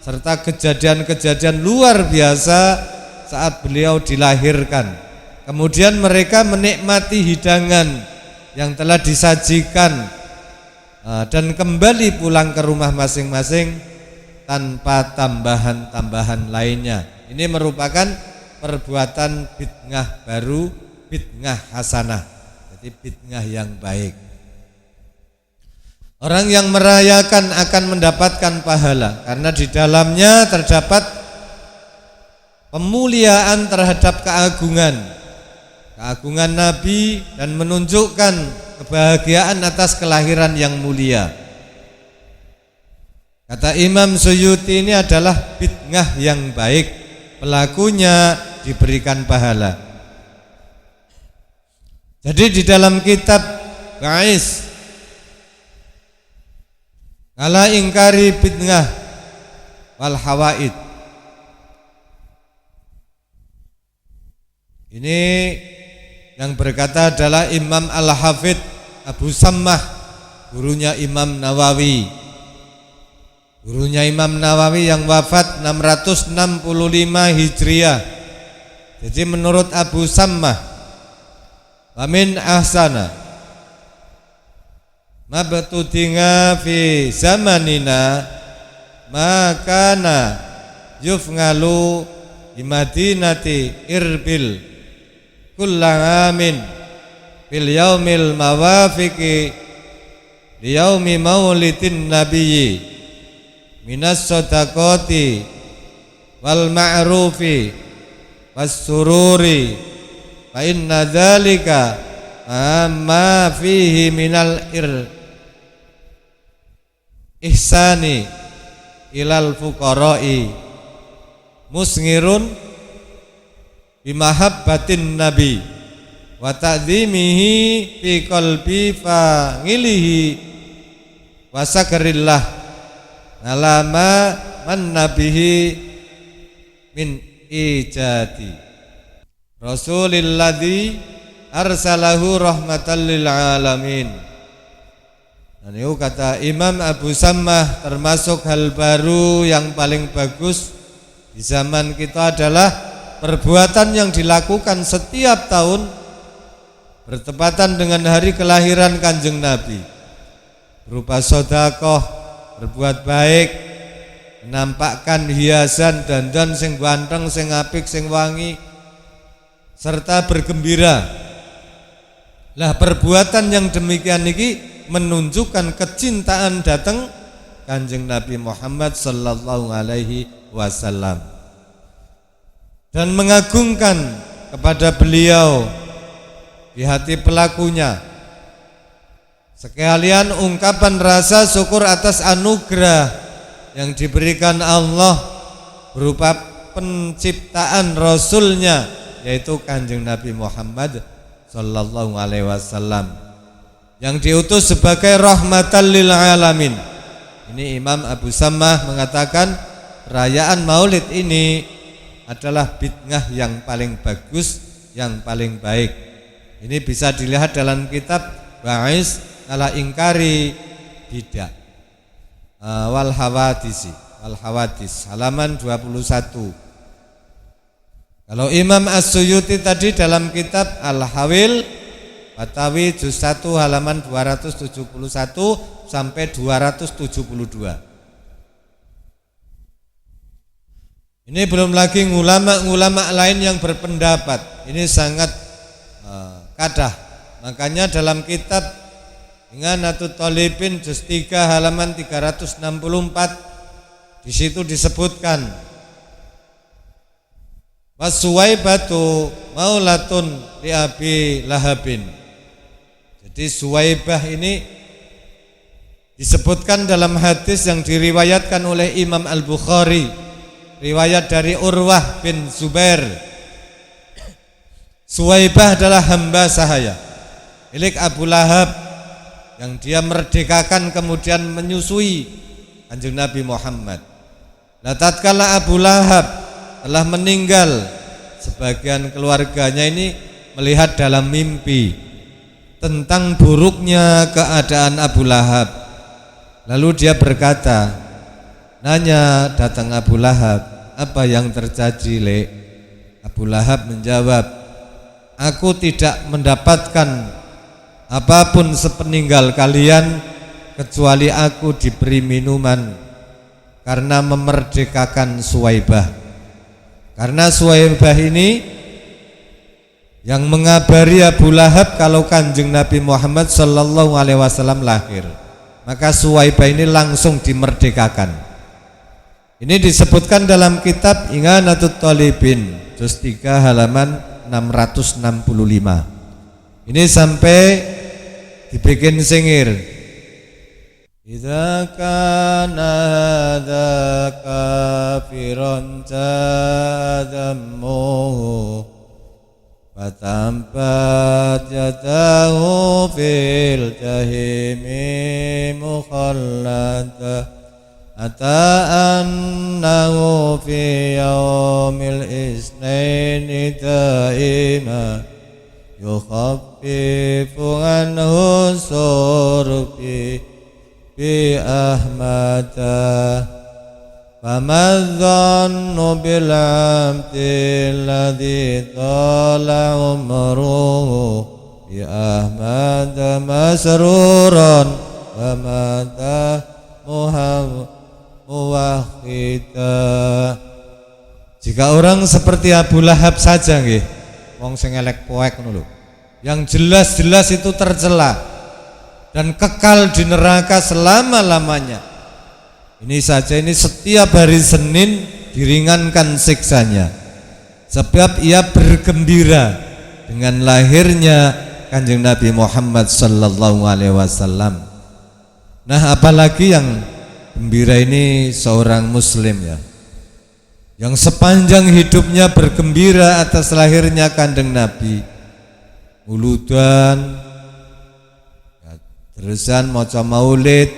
serta kejadian-kejadian luar biasa saat beliau dilahirkan. Kemudian mereka menikmati hidangan yang telah disajikan dan kembali pulang ke rumah masing-masing tanpa tambahan-tambahan lainnya. Ini merupakan perbuatan bid'ah baru, bid'ah hasanah. Jadi bid'ah yang baik. Orang yang merayakan akan mendapatkan pahala karena di dalamnya terdapat pemuliaan terhadap keagungan Nabi dan menunjukkan kebahagiaan atas kelahiran yang mulia. Kata Imam Suyuti, ini adalah bid'ah yang baik, pelakunya diberikan pahala. Jadi di dalam kitab Ba'is ala ingkari bid'ah wal hawaid, ini yang berkata adalah Imam Al-Hafidh Abu Sammah, gurunya Imam Nawawi. Gurunya Imam Nawawi yang wafat 665 Hijriah. Jadi menurut Abu Sammah, wa min ahsana mabtudinga fi zamanina makana yufngalu di Madinati Irbil kullamin bil yaumil mawafiqi li yaumi maulidin nabiyyi minas sadaqati wal ma'rufi was sururi fa inna dzalika ma fihi minal ihsani ilal fuqara'i musngirun bimahabbatin nabi wa ta'dzimihi fi qalbi fa ngilihi wa sakrillah alama man nabihi min ijadi rasulilladzi arsalahu rahmatan lil alamin. Dan itu kata Imam Abu Sammah, termasuk hal baru yang paling bagus di zaman kita adalah perbuatan yang dilakukan setiap tahun bertepatan dengan hari kelahiran Kanjeng Nabi, berupa sedekah, berbuat baik, menampakkan hiasan dandan sing ganteng, sing apik, sing wangi, serta bergembira. Lah perbuatan yang demikian ini menunjukkan kecintaan datang Kanjeng Nabi Muhammad sallallahu alaihi wasallam dan mengagungkan kepada beliau di hati pelakunya, sekalian ungkapan rasa syukur atas anugerah yang diberikan Allah berupa penciptaan Rasulnya, yaitu Kanjeng Nabi Muhammad sallallahu alaihi wasallam yang diutus sebagai rahmatan lil alamin. Ini Imam Abu Sammah mengatakan perayaan Maulid ini adalah bid'ah yang paling bagus, yang paling baik. Ini bisa dilihat dalam kitab Ba'is ala ingkari bid'ah wal hawadis halaman 21. Kalau Imam As-Suyuti tadi dalam kitab Al-Hawil Batawi juz 1 halaman 271 sampai 272. Ini belum lagi ulama-ulama lain yang berpendapat. Ini sangat kadah. Makanya dalam kitab Inganatut Thalibin juz 3 halaman 364 di situ disebutkan Wasuwaibatu maulatun li Abi Lahabin. Jadi Suwaibah ini disebutkan dalam hadis yang diriwayatkan oleh Imam Al-Bukhari, riwayat dari Urwah bin Zubair. Suwaibah adalah hamba sahaya milik Abu Lahab yang dia merdekakan kemudian menyusui Kanjeng Nabi Muhammad. Nah, tatkala Abu Lahab telah meninggal, sebagian keluarganya ini melihat dalam mimpi tentang buruknya keadaan Abu Lahab. Lalu dia berkata, nanya datang Abu Lahab, apa yang terjadi, Le? Abu Lahab menjawab, aku tidak mendapatkan apapun sepeninggal kalian kecuali aku diberi minuman karena memerdekakan Suwaibah. Karena Suwaibah ini yang mengabari Abu Lahab kalau Kanjeng Nabi Muhammad sallallahu alaihi wasallam lahir, maka Suwaibah ini langsung dimerdekakan. Ini disebutkan dalam kitab Inganatut Thalibin juz 3 halaman 665. Ini sampai dibikin singir. Idza kana hadza kafiran tadammu fatampat yadahu fil jahimi mukhallada ata annahu fi yaumil isnaini daima yukhaffifu anhu surbi bi ahmada Famadhannu bil abdi alladhi tala umruhu bi Ahmad masruran wa mata muwahhida. Jika orang seperti Abu Lahab saja nggih, wong sing elek poek ngono lho, yang jelas-jelas itu tercela dan kekal di neraka selama-lamanya. Ini saja, ini setiap hari Senin diringankan siksanya, sebab ia bergembira dengan lahirnya Kanjeng Nabi Muhammad sallallahu alaihi wasallam. Nah, apalagi yang gembira ini seorang muslim ya. yang sepanjang hidupnya bergembira atas lahirnya Kanjeng Nabi, muludan, terusan maca maulid,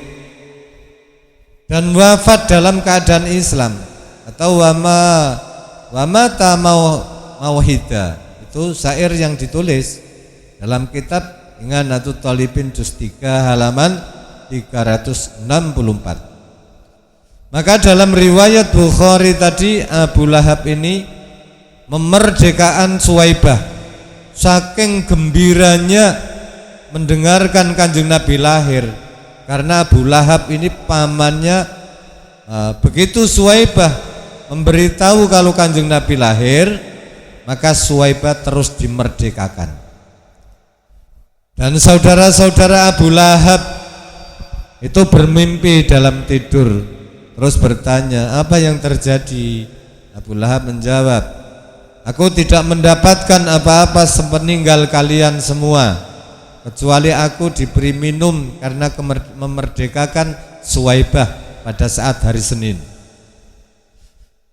dan wafat dalam keadaan Islam, atau wama ta mauhida. Itu syair yang ditulis dalam kitab Inganatul Thalibin juz 3 halaman 364. Maka dalam riwayat Bukhari tadi, Abu Lahab ini memerdekakan Suwaibah. Saking gembiranya mendengarkan Kanjeng Nabi lahir, karena Abu Lahab ini pamannya. Begitu Suwaibah memberitahu kalau Kanjeng Nabi lahir, maka Suwaibah terus dimerdekakan. Dan saudara-saudara Abu Lahab itu bermimpi dalam tidur, terus bertanya, apa yang terjadi? Abu Lahab menjawab, aku tidak mendapatkan apa-apa sepeninggal kalian semua, kecuali aku diberi minum karena memerdekakan Suwaibah pada saat hari Senin.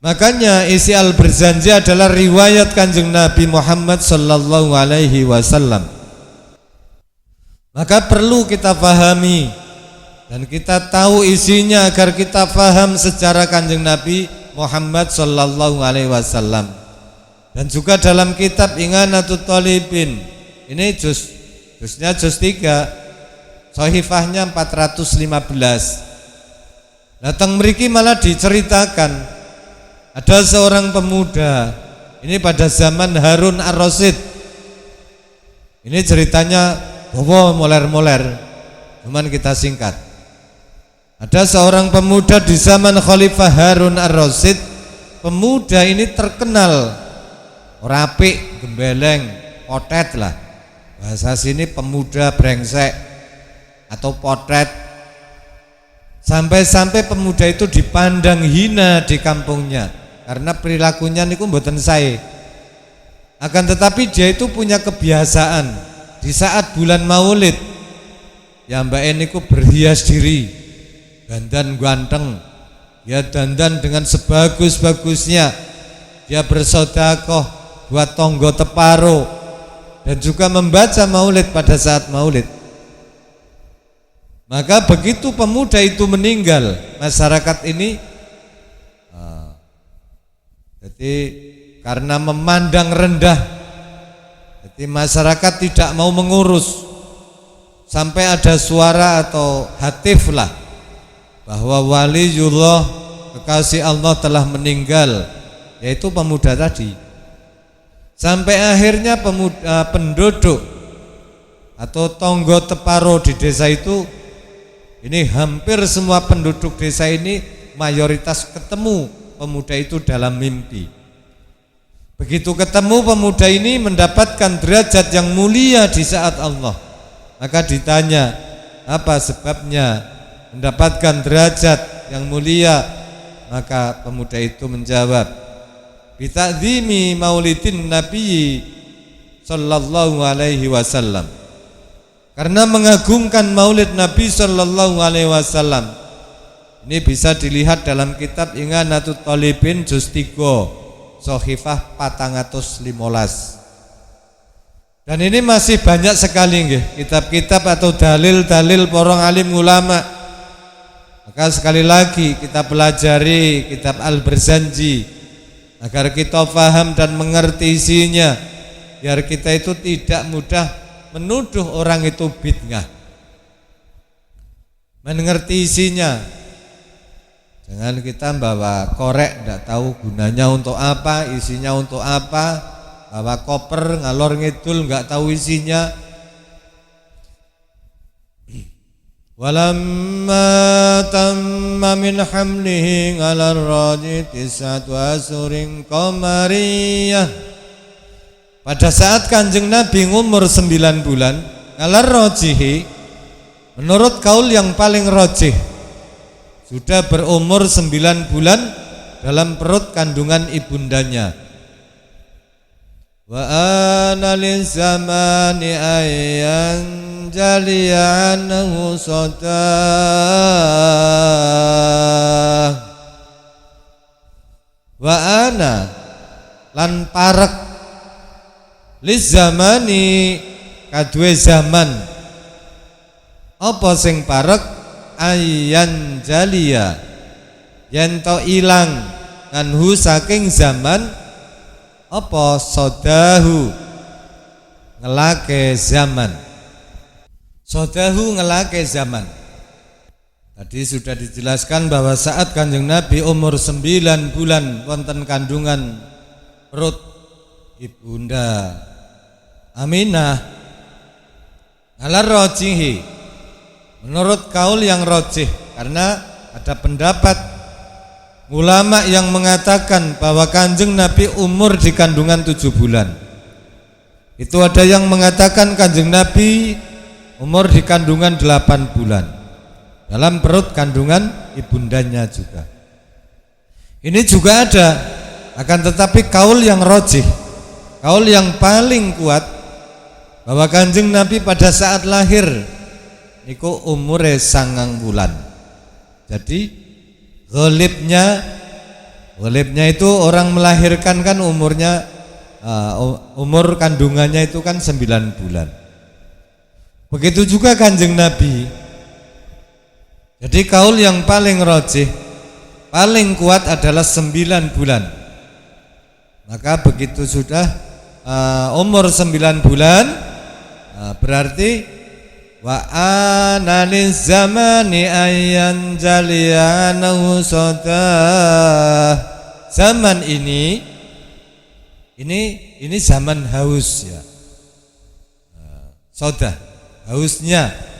Makanya isi Al-Barzanji adalah riwayat Kanjeng Nabi Muhammad sallallahu alaihi wasallam. Maka perlu kita pahami dan kita tahu isinya agar kita paham sejarah Kanjeng Nabi Muhammad sallallahu alaihi wasallam. Dan juga dalam kitab Inganatul Thalibin, ini juznya juz 3, sahifahnya 415. Datang mriki malah diceritakan ada seorang pemuda, ini pada zaman Harun Ar-Rasyid. Ini ceritanya moler-moler, cuman kita singkat. Ada seorang pemuda di zaman Khalifah Harun Ar-Rasyid. Pemuda ini terkenal rapik, gembeleng, potet lah. Bahasa sini pemuda brengsek atau potet. Sampai-sampai pemuda itu dipandang hina di kampungnya karena perilakunya niku mboten sae. Akan tetapi dia itu punya kebiasaan di saat bulan Maulid, ya Mbak niku berhias diri, dandan ganteng, dia dandan dengan sebagus-bagusnya, dia bersedekah buat tonggo teparo, dan juga membaca maulid pada saat maulid. Maka begitu pemuda itu meninggal, masyarakat ini jadi karena memandang rendah, jadi masyarakat tidak mau mengurus, sampai ada suara atau hatif lah bahwa waliullah, kekasih Allah telah meninggal, yaitu pemuda tadi. Sampai akhirnya penduduk atau tonggo teparo di desa itu, ini hampir semua penduduk desa ini mayoritas ketemu pemuda itu dalam mimpi. Begitu ketemu pemuda ini mendapatkan derajat yang mulia di saat Allah, maka ditanya apa sebabnya mendapatkan derajat yang mulia, maka pemuda itu menjawab, bita'zimi maulidin Nabi sallallahu alaihi wasallam, karena mengagungkan maulid Nabi sallallahu alaihi wasallam. Ini bisa dilihat dalam kitab Inganatul Thalibin juz 3 sahifah 415. Dan ini masih banyak sekali nggih kitab-kitab atau dalil-dalil para alim ulama. Maka sekali lagi kita pelajari kitab Al-Barzanji agar kita paham dan mengerti isinya, biar kita itu tidak mudah menuduh orang itu bid'ah. Mengerti isinya. Jangan kita bawa korek tidak tahu gunanya untuk apa, isinya untuk apa, bawa koper ngalor ngidul nggak tahu isinya. Walamma tamma min hamlihi 'ala ar-raji tis'atu asurin qamariyah. Pada saat Kanjeng Nabi umur 9 bulan, 'ala ar-rajihi, menurut kaul yang paling rajih, sudah berumur 9 bulan dalam perut kandungan ibundanya. Wa ana lizamani ayyan jaliyanahu sodah. wa ana lan parek liz zamani kadue zaman apa sing parek ayan jalia yen to ilang anhu saking zaman apa sodahu ngelake zaman. Sodahu ngelake zaman. Tadi sudah dijelaskan bahwa saat Kanjeng Nabi umur 9 bulan wonten kandungan perut ibunda Aminah ala rojihi, menurut kaul yang rojih, karena ada pendapat ulama yang mengatakan bahwa Kanjeng Nabi umur di kandungan 7 bulan. Itu ada yang mengatakan Kanjeng Nabi umur di kandungan 8 bulan dalam perut kandungan ibundanya juga. Ini juga ada, akan tetapi kaul yang rojih, kaul yang paling kuat bahwa Kanjeng Nabi pada saat lahir niku umure 9 bulan. Jadi ghalibnya itu orang melahirkan kan umurnya umur kandungannya itu kan 9 bulan. Begitu juga Kanjeng Nabi. Jadi kaul yang paling rajih, paling kuat adalah 9 bulan. Maka begitu sudah umur 9 bulan, berarti wa ananiz zamani ayyan jaliyanahu sodah. Zaman ini zaman haus ya. Sodah, hausnya.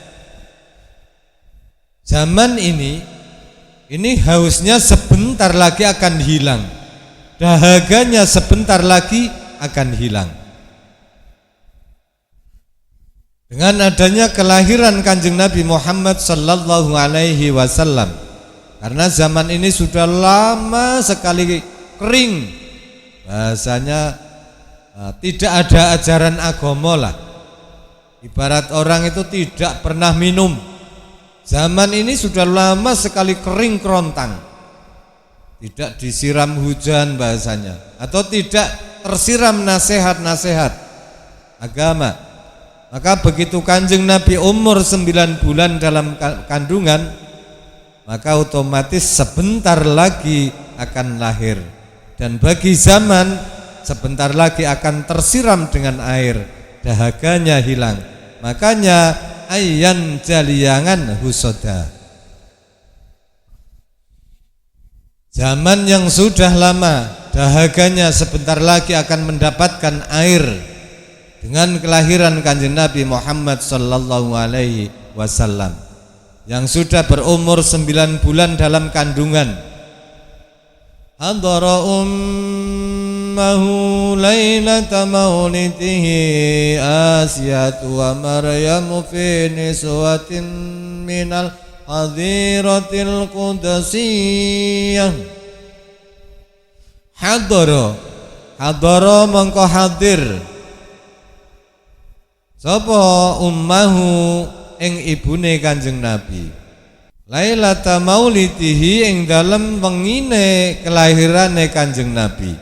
Zaman ini hausnya sebentar lagi akan hilang. Dahaganya sebentar lagi akan hilang. Dengan adanya kelahiran Kanjeng Nabi Muhammad sallallahu alaihi wasallam, karena zaman ini sudah lama sekali kering, bahasanya tidak ada ajaran agama lah. Ibarat orang itu tidak pernah minum. Zaman ini sudah lama sekali kering kerontang, tidak disiram hujan bahasanya, atau tidak tersiram nasihat-nasihat agama. Maka begitu Kanjeng Nabi umur 9 bulan dalam kandungan, maka otomatis sebentar lagi akan lahir. Dan bagi zaman sebentar lagi akan tersiram dengan air, dahaganya hilang. Makanya ayyan jaliyangan husoda. Zaman yang sudah lama, dahaganya sebentar lagi akan mendapatkan air dengan kelahiran Kanjeng Nabi Muhammad sallallahu alaihi wasallam yang sudah berumur 9 bulan dalam kandungan. Hadara ummahu lailata maulidihi Asiyatu wa Maryamu fi niswatin minal hadiratil qudasiyah. Hadara mangko hadir sapa ummahu ing ibune Kanjeng Nabi lailata maulidihi ing dalem wengine kelahirane Kanjeng Nabi.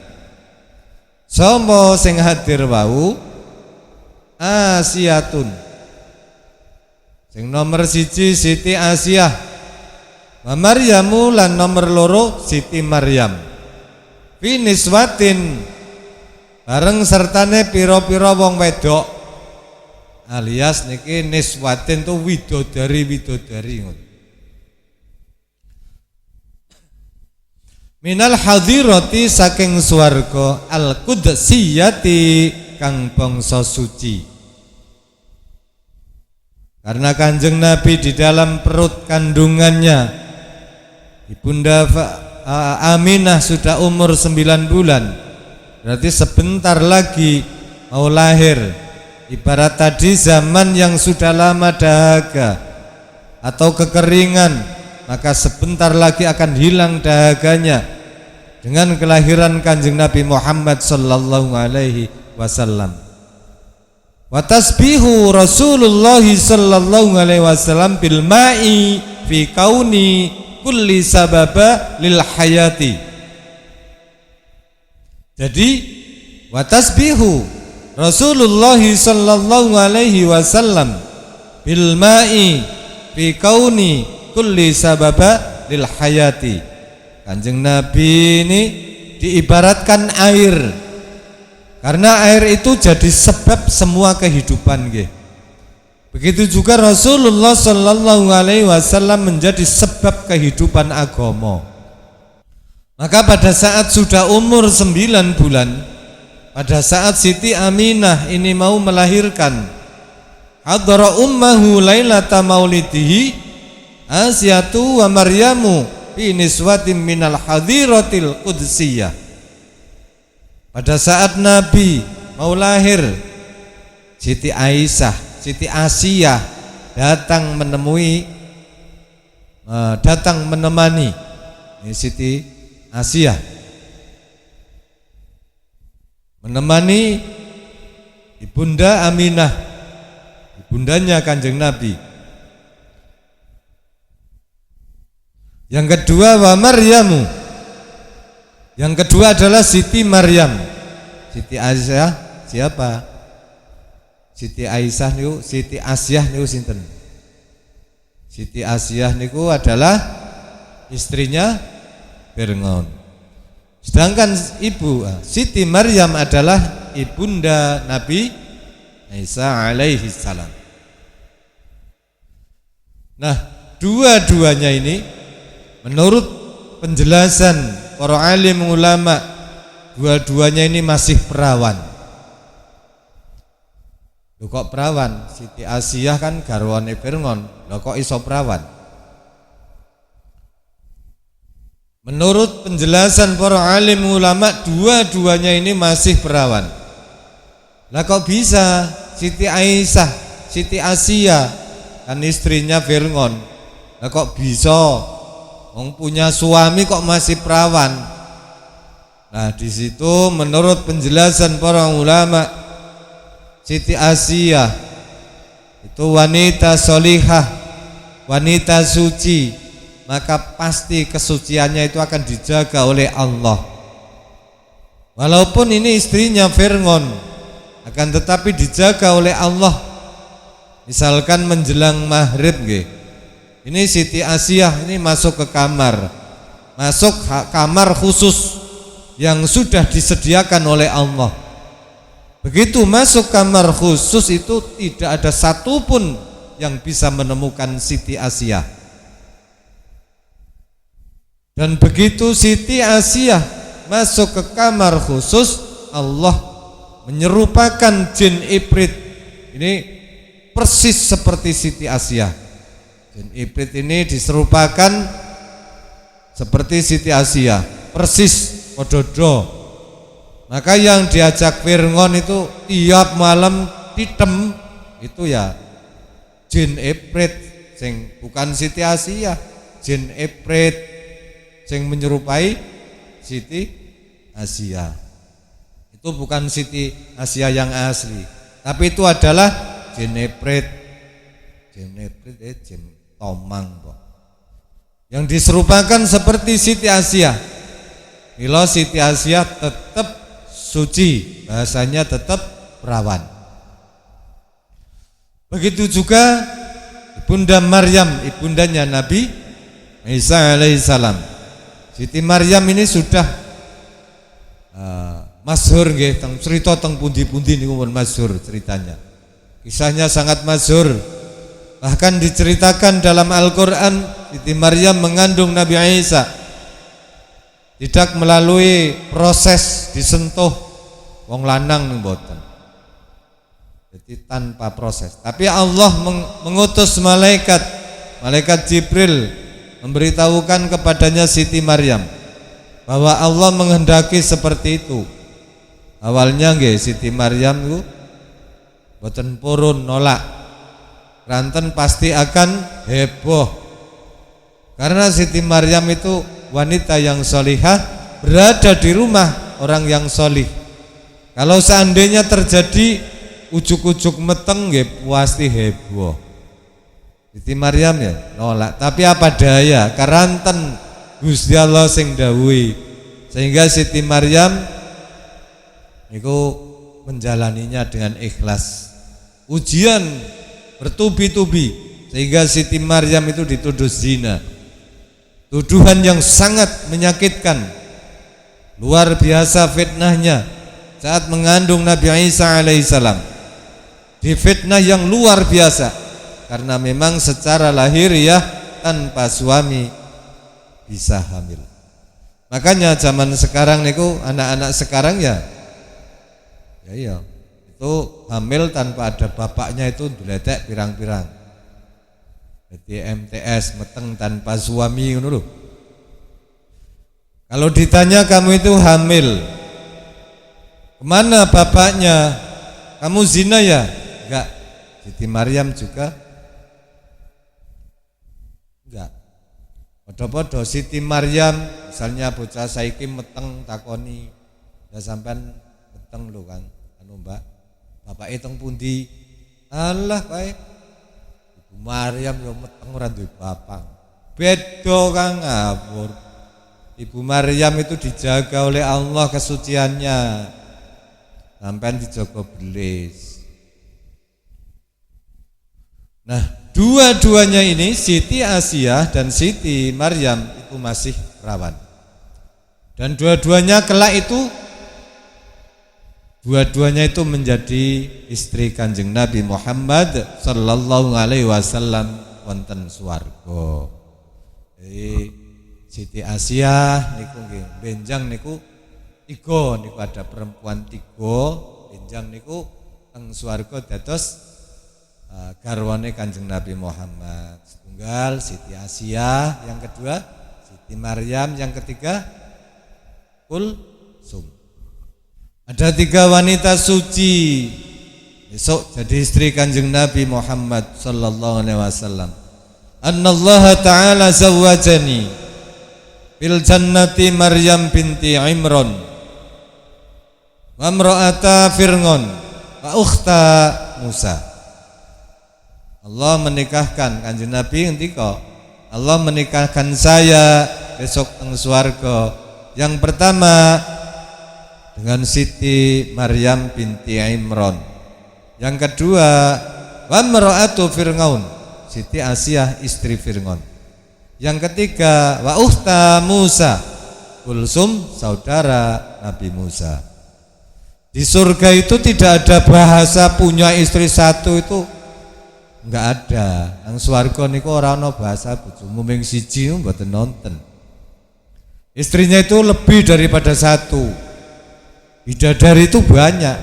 Sapa sing hadir wau? Asiyatun, sing nomor 1 Siti Asiyah, wa Maryamu lan nomor 2 Siti Maryam. Fi niswatin bareng sertane pira-pira wong wedok, alias niki niswatin tu widodari ngono. Minal hadirati saking swarga al qudsiyati kang bangsa suci. Karena Kanjeng Nabi di dalam perut kandungannya Ibunda Aminah sudah umur 9 bulan, berarti sebentar lagi mau lahir. Ibarat tadi zaman yang sudah lama dahaga atau kekeringan, maka sebentar lagi akan hilang dahaganya dengan kelahiran Kanjeng Nabi Muhammad sallallahu alaihi wasallam. Wa tasbihu Rasulullah sallallahu alaihi wasallam bil ma'i fi kauni kulli sababa lil hayati. Jadi wa tasbihu Rasulullah sallallahu alaihi wasallam bil ma'i fi kauni kulli sababa lil hayati. Kanjeng Nabi ini diibaratkan air, karena air itu jadi sebab semua kehidupan nggih. Begitu juga Rasulullah sallallahu alaihi wasallam menjadi sebab kehidupan agama. Maka pada saat sudah umur 9 bulan, pada saat Siti Aminah ini mau melahirkan, hadara ummahu lailata maulidihi Asyatu wa Maryamu fi niswatin minal hadiratil qudsiyah. Pada saat Nabi mau lahir, Siti Aisyah, Siti Asiyah datang menemani Siti Asiyah, menemani ibunda Aminah, ibundanya Kanjeng Nabi. Yang kedua wa Maryamu, yang kedua adalah Siti Maryam. Siti Aisyah siapa? Siti Aisyah niku, Siti Asiyah niku sinten? Siti Asiyah niku adalah istrinya Fir'aun. Sedangkan ibu Siti Maryam adalah ibunda Nabi Isa alaihi salam. Nah, dua-duanya ini menurut penjelasan para alim ulama, dua-duanya ini masih perawan. Loh kok perawan? Siti Asiyah kan garwane Fir'aun. Loh kok iso perawan? Menurut penjelasan para alim ulama, dua-duanya ini masih perawan. Lah kok bisa Siti Aisyah, Siti Asiyah kan istrinya Fir'aun, lah kok bisa wong punya suami kok masih perawan? Nah, di situ menurut penjelasan para ulama, Siti Asiyah itu wanita solihah, wanita suci, maka pasti kesuciannya itu akan dijaga oleh Allah. Walaupun ini istrinya Fir'aun, akan tetapi dijaga oleh Allah. Misalkan menjelang maghrib nggih, ini Siti Asiyah ini masuk ke kamar, masuk kamar khusus yang sudah disediakan oleh Allah. Begitu masuk kamar khusus itu tidak ada satupun yang bisa menemukan Siti Asiyah. Dan begitu Siti Asiyah masuk ke kamar khusus, Allah menyerupakan jin Ifrit. Ini persis seperti Siti Asiyah. Jin Ifrit ini diserupakan seperti Siti Asiyah, persis pododo. Maka yang diajak Fir'aun itu tiap malam ditem itu ya jin Ifrit, sing bukan Siti Asiyah, jin Ifrit sing menyerupai Siti Asiyah. Itu bukan Siti Asiyah yang asli, tapi itu adalah jin Ifrit. Jin Ifrit jin tomang kok. Yang diserupakan seperti Siti Asiyah. Bila Siti Asiyah tetap suci, bahasanya tetap perawan. Begitu juga ibunda Maryam, ibundanya Nabi Isa alaihissalam. Siti Maryam ini sudah masyhur nggih, teng cerita teng pundi-pundi niku pun masyhur ceritanya. Kisahnya sangat masyhur. Bahkan diceritakan dalam Al-Qur'an Siti Maryam mengandung Nabi Isa tidak melalui proses disentuh wong lanang mboten. Jadi tanpa proses. Tapi Allah mengutus malaikat Jibril memberitahukan kepadanya Siti Maryam bahwa Allah menghendaki seperti itu. Awalnya nggih Siti Maryam itu boten purun nolak. Ranten pasti akan heboh. Karena Siti Maryam itu wanita yang solihah, berada di rumah orang yang solih. Kalau seandainya terjadi ujuk-ujuk meteng nggih pasti heboh. Siti Maryam ya nolak, tapi apa daya, karanten Gusti Allah sing dawuhi. Sehingga Siti Maryam niku menjalaninya dengan ikhlas. Ujian bertubi-tubi sehingga Siti Maryam itu dituduh zina. Tuduhan yang sangat menyakitkan. Luar biasa fitnahnya saat mengandung Nabi Isa alaihissalam. Difitnah yang luar biasa karena memang secara lahiriah tanpa suami bisa hamil. Makanya zaman sekarang niku anak-anak sekarang ya itu hamil tanpa ada bapaknya itu deletek pirang-pirang. Jadi MTS meteng tanpa suami ngono lho. Kalau ditanya kamu itu hamil, kemana bapaknya? Kamu zina ya? Enggak. Siti Maryam juga enggak. Podo-podo Siti Maryam misalnya bocah saiki meteng takoni, ya sampean meteng lho Kang, anu Mbak, bapake teng pundi? Alah bae. Ibu Maryam yo meteng ora duwe bapak. Beda Kang, ngawur. Ibu Maryam itu dijaga oleh Allah kesuciannya. Sampean dijaga belis. Nah, dua-duanya ini Siti Asiyah dan Siti Maryam itu masih perawan. Dan dua-duanya kelak itu menjadi istri Kanjeng Nabi Muhammad sallallahu alaihi wasallam wonten swarga. Siti Asiyah niku nggih benjang niku 3 niku ada perempuan 3, benjang niku teng swarga dados garwane Kanjeng Nabi Muhammad. Setunggal Siti Asiyah, yang kedua Siti Maryam, yang ketiga Kulsum. Ada 3 wanita suci besok jadi istri Kanjeng Nabi Muhammad sallallahu alaihi wasallam. Annallaha ta'ala zawwajani bil jannati Maryam binti Imran wa imra'ata Fir'aun wa ukhta Musa. Allah menikahkan Kanjeng Nabi ngendika, Allah menikahkan saya besok teng swarga. Yang pertama dengan Siti Maryam binti Imran. Yang kedua wa imra'atu Fir'aun, Siti Asiyah istri Fir'aun. Yang ketiga wa ukhta Musa, Kulsum saudara Nabi Musa. Di surga itu tidak ada bahasa punya istri satu, itu enggak ada. Nang swarga niku ora ana bahasa bojomu ming siji mboten nonton. Istrinya itu lebih daripada satu. Bidadari itu banyak.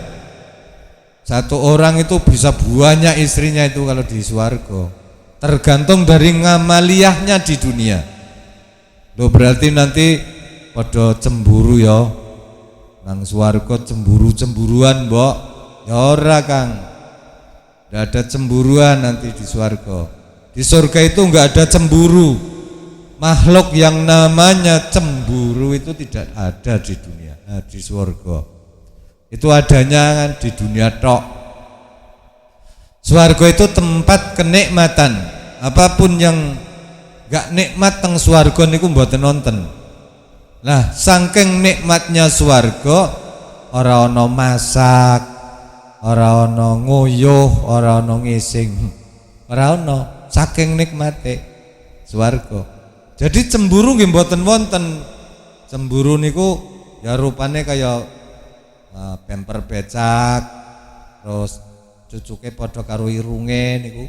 Satu orang itu bisa banyak istrinya itu kalau di swarga. Tergantung dari ngamaliyahnya di dunia. Loh berarti nanti pada cemburu ya. Nang swarga cemburu-cemburuan, Mbok. Ya ora, Kang. Tidak ada cemburuan nanti di swarga. Di surga itu enggak ada cemburu. Makhluk yang namanya cemburu itu tidak ada di dunia. Nah, di swarga. Itu adanya kan di dunia tok. Swarga itu tempat kenikmatan. Apapun yang enggak nikmat teng swarga niku mboten nonton. Nah, saking nikmatnya swarga, ora ana masak, ora ana nguyuh, ora ana ngising. Ora ana, saking nikmate swarga. Jadi cemburu nggih mboten wonten. Cemburu niku ya rupane kaya bemper becak, terus cucuke padha karo irunge niku.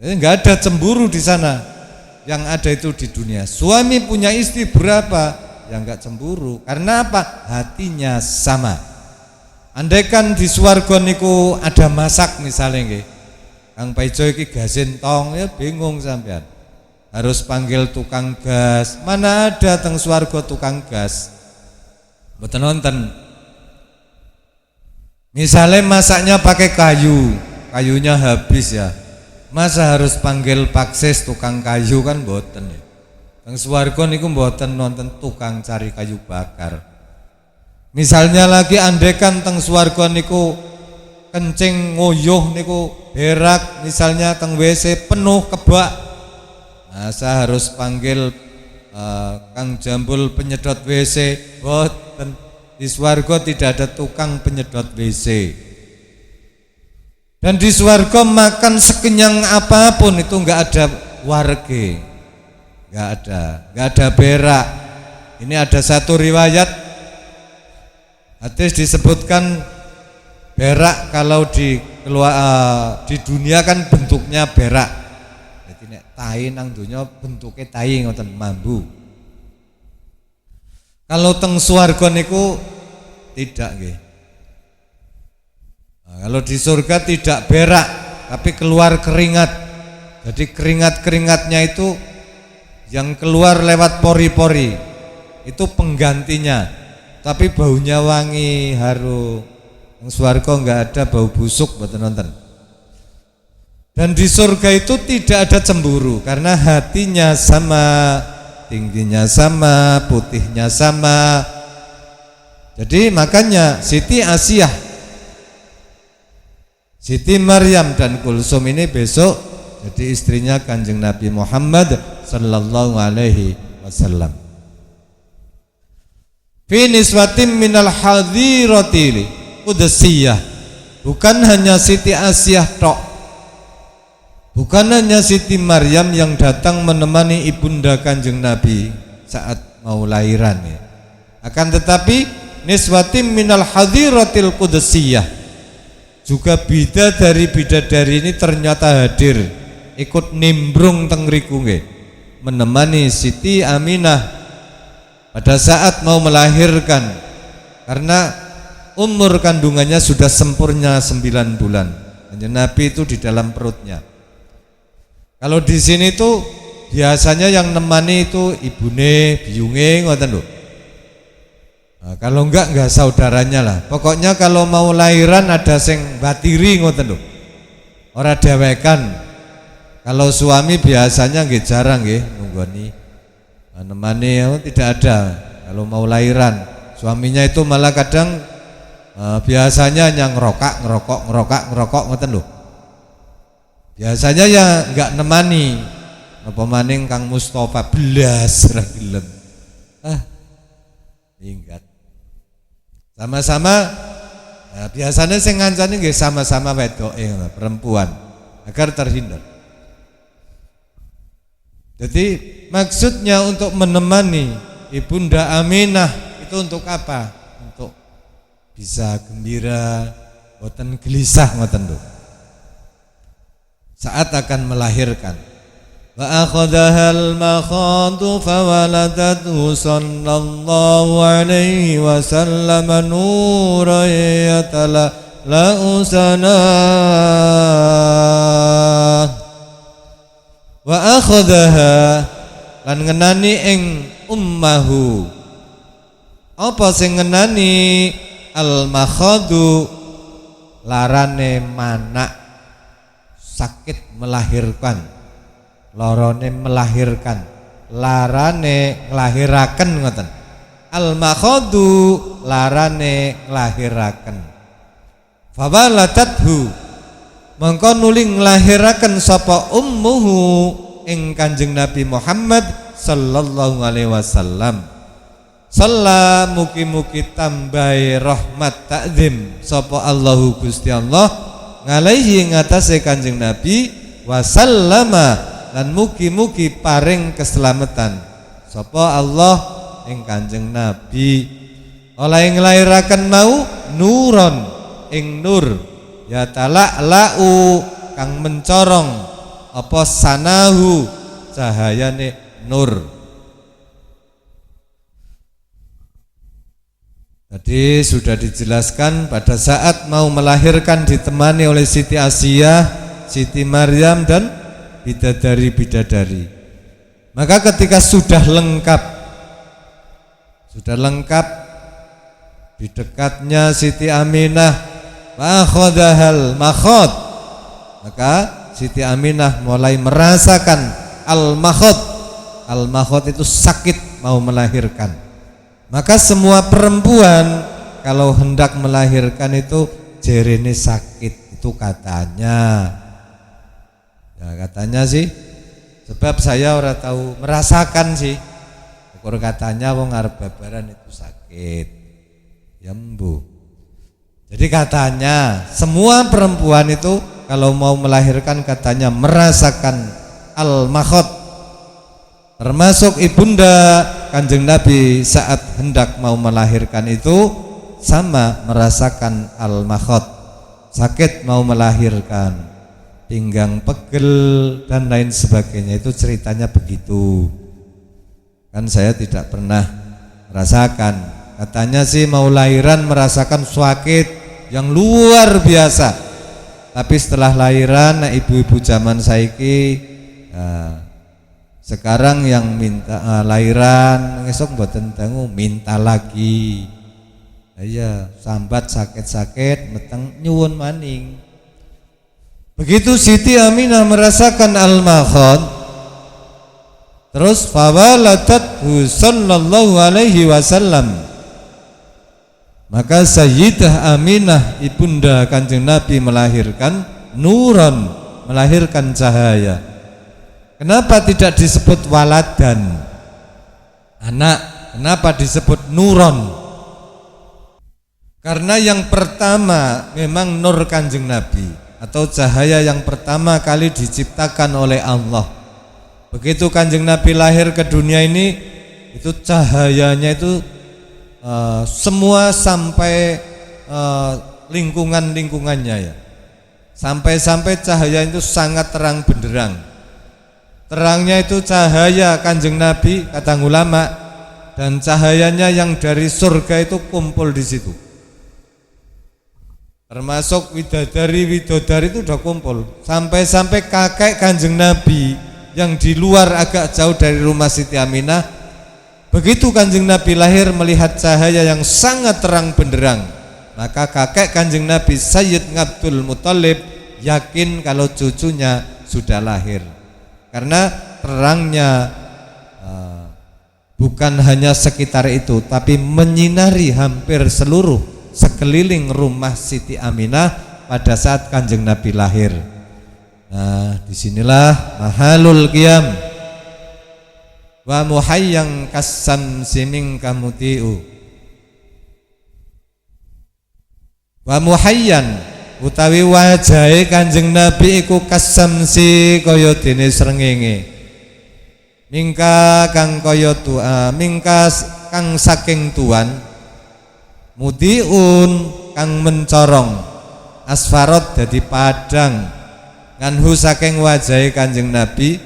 Jadi enggak ada cemburu di sana. Yang ada itu di dunia. Suami punya istri berapa yang enggak cemburu. Karena apa? Hatinya sama. Andaikan di swarga niku ada masak misalnya nggih. Kang Paijo iki gasin tong ya bingung sampean. Harus panggil tukang gas. Mana ada teng swarga tukang gas? Mboten nonton. Misalnya masaknya pakai kayu, kayunya habis ya. Masa harus panggil paksis tukang kayu kan mboten ya. Teng swarga niku mboten nonton tukang cari kayu bakar. Misalnya lagi andekan teng swarga niku kencing nguyuh niku berak misalnya teng WC penuh kebak. Masa harus panggil Kang Jambul penyedot WC, boten Di swarga tidak ada tukang penyedot WC. Dan di swarga makan sekenyang apapun itu enggak ada warge, enggak ada berak. Ini ada satu riwayat hadis disebutkan berak kalau di dunia kan bentuknya berak. Jadi nek tai nang donya bentuke tai ngoten mambu. Kalau teng swarga niku tidak nggih. Kalau di surga tidak berak, tapi keluar keringat. Jadi keringat-keringatnya itu yang keluar lewat pori-pori, itu penggantinya. Tapi baunya wangi, harum. Yang swarga enggak ada bau busuk mboten nonton. Dan di surga itu tidak ada cemburu karena hatinya sama, tingginya sama, putihnya sama. Jadi makanya Siti Maryam dan Kulsum ini besok jadi istrinya Kanjeng Nabi Muhammad sallallahu alaihi wasallam. Fi niswatin minal hadiratil qudsiyah. Bukan hanya Siti Asiyah tok. Bukan hanya Siti Maryam yang datang menemani ibunda Kanjeng Nabi saat mau lahiran ya. Akan tetapi niswatin minal hadiratil qudsiyah. Juga bidadari ini ternyata hadir ikut nimbrung teng riku nggih menemani Siti Aminah pada saat mau melahirkan karena umur kandungannya sudah sempurna 9 bulan. Kanjeng Nabi itu di dalam perutnya. Kalau di sini tuh biasanya yang nemani itu ibune, biyunge ngoten lho. Nah, kalau enggak saudaranya lah. Pokoknya kalau mau lahiran ada sing batiri ngoten lho. Ora dewekan. Kalau suami biasanya nggih jarang nggih nunggoni. Nemani tidak ada kalau mau lahiran. Suaminya itu malah kadang biasanya yang ngerokok ngoten lho. Biasanya ya enggak nemani. Apa maning Kang Mustofa belas ra gelem. Ingat. Sama-sama biasanya sing ngancani nggih sama-sama wedoke perempuan agar terhindar. Jadi maksudnya untuk menemani Ibunda Aminah itu untuk apa? Untuk bisa gembira, boten gelisah ngoten lho. Saat akan melahirkan. Wa akhadhal makhadu fawaladathu sallallahu alaihi wasallam nuran yatala'u sanah. Wa akhadhaha lan ngenani ing ummahu. Apa sing ngenani al makhadu larane manak sakit melahirkan. Lorone melahirkan, larane nglahiraken ngoten. Al makhadu larane nglahiraken. Fawaladathu mongko nuli nglahiraken sapa ummuhu ing Kanjeng Nabi Muhammad sallallahu alaihi wasallam. Salla mugi-mugi tambahi rahmat takzim sapa Allahu Gusti Allah ngalaihi ngatasé Kanjeng Nabi wasallama dan mugi-mugi paring keselamatan sapa Allah ing Kanjeng Nabi oleh nglairaken mau nuron ing nur ya tala'u kang mencorong apa sanahu cahayane nur. Tadi sudah dijelaskan pada saat mau melahirkan ditemani oleh Siti Asiyah, Siti Maryam dan bidadari-bidadari. Maka ketika sudah lengkap di dekatnya Siti Aminah akhadhal makhad, maka Siti Aminah mulai merasakan al makhad itu sakit mau melahirkan. Maka semua perempuan kalau hendak melahirkan itu jerene sakit itu katanya. Ya katanya sih, sebab saya ora tahu merasakan sih. Ukur katanya wong arep babaran itu sakit. yambu. Jadi katanya semua perempuan itu kalau mau melahirkan katanya merasakan al-makhot, termasuk ibunda Kanjeng Nabi saat hendak mau melahirkan itu sama merasakan al-makhot, sakit mau melahirkan, pinggang pegel dan lain sebagainya. Itu ceritanya begitu. Kan saya tidak pernah merasakan. Katanya sih mau lahiran merasakan sakit yang luar biasa. Tapi setelah lahiran, nah ibu-ibu zaman saiki sekarang yang minta lahiran esok mboten dangu minta lagi. Iya, sambat sakit-sakit meteng nyuwun maning. Begitu Siti Aminah merasakan al-makhot, terus fawaladathu sallallahu alaihi wasallam, maka Sayyidah Aminah ibunda Kanjeng Nabi melahirkan nuran, melahirkan cahaya. Kenapa tidak disebut waladan, anak? Kenapa disebut nuron? Karena yang pertama memang nur Kanjeng Nabi atau cahaya yang pertama kali diciptakan oleh Allah. Begitu Kanjeng Nabi lahir ke dunia ini, itu cahayanya itu semua sampai lingkungannya ya. Sampai-sampai cahaya itu sangat terang benderang. Terangnya itu cahaya Kanjeng Nabi kata ulama, dan cahayanya yang dari surga itu kumpul di situ. Termasuk widodari itu udah kumpul. Sampai-sampai kakek Kanjeng Nabi yang di luar agak jauh dari rumah Siti Aminah, begitu Kanjeng Nabi lahir melihat cahaya yang sangat terang benderang, maka kakek Kanjeng Nabi Sayyid Abdul Muthalib yakin kalau cucunya sudah lahir. Karena terangnya bukan hanya sekitar itu, tapi menyinari hampir seluruh sekeliling rumah Siti Aminah pada saat Kanjeng Nabi lahir. Nah, disinilah mahalul qiyam wa muhayyang kasam siming kamutiu. Wa muhayyan utawi wajahe Kanjeng Nabi iku kasam si kaya dene srengenge. Mingka kang kaya tua, mingka kang saking tuan, mudiun kang mencorong, asfarot dadi padang, nganhu saking wajahe Kanjeng Nabi.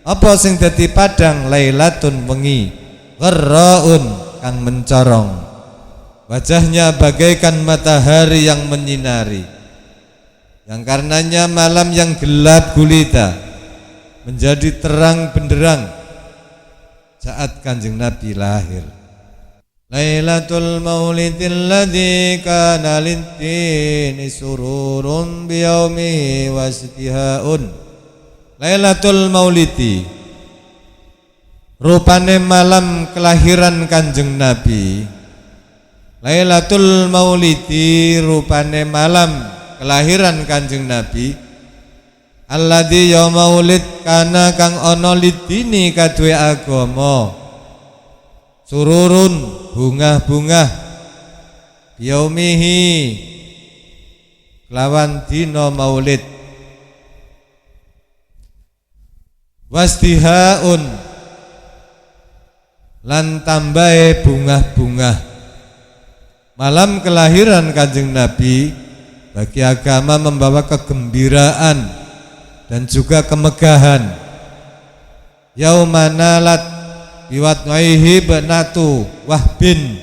Apa sing dadi padang? Lailatun wengi, gharraun kang mencorong. Wajahnya bagaikan matahari yang menyinari, yang karenanya malam yang gelap gulita menjadi terang benderang saat Kanjeng Nabi lahir. Lailatul maulidil ladzi kana lintini sururun biyaumihi wastihaun. Lailatul maulidi rupane malam kelahiran Kanjeng Nabi. Lailatul maulidi rupane malam kelahiran Kanjeng Nabi. Alladzi ya maulid kana kang ana lidini kadue agama. Sururun bunga-bunga yaumihi lawan dina maulid, wasdihaun lan tambahe bunga-bunga. Malam kelahiran Kanjeng Nabi bagi agama membawa kegembiraan dan juga kemegahan. Yaumanalat biwatwaihi benatu wahbin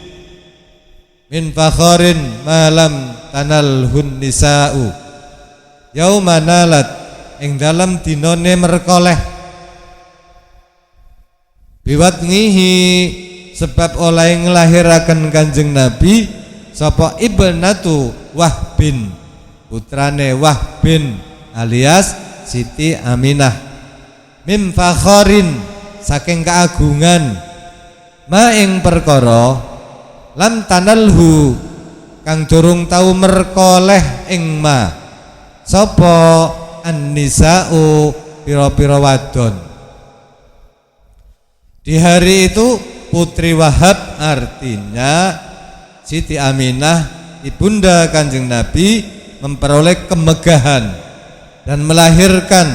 min fakhorin malam tanalhun nisa'u. Yaumanalat ing dalam dinone merkoleh, biwatnihi sebab oleh ngelahirakan Kanjeng Nabi sapa ibnatu Wahbin, putrane Wahbin alias Siti Aminah, mim fakhorin saking keagungan, ma ing perkara lam tanalhu kang durung tau merkoleh ing ma sapa an-nisa'u pira-pira wadon. Di hari itu Putri Wahab artinya Siti Aminah ibunda Kanjeng Nabi memperoleh kemegahan dan melahirkan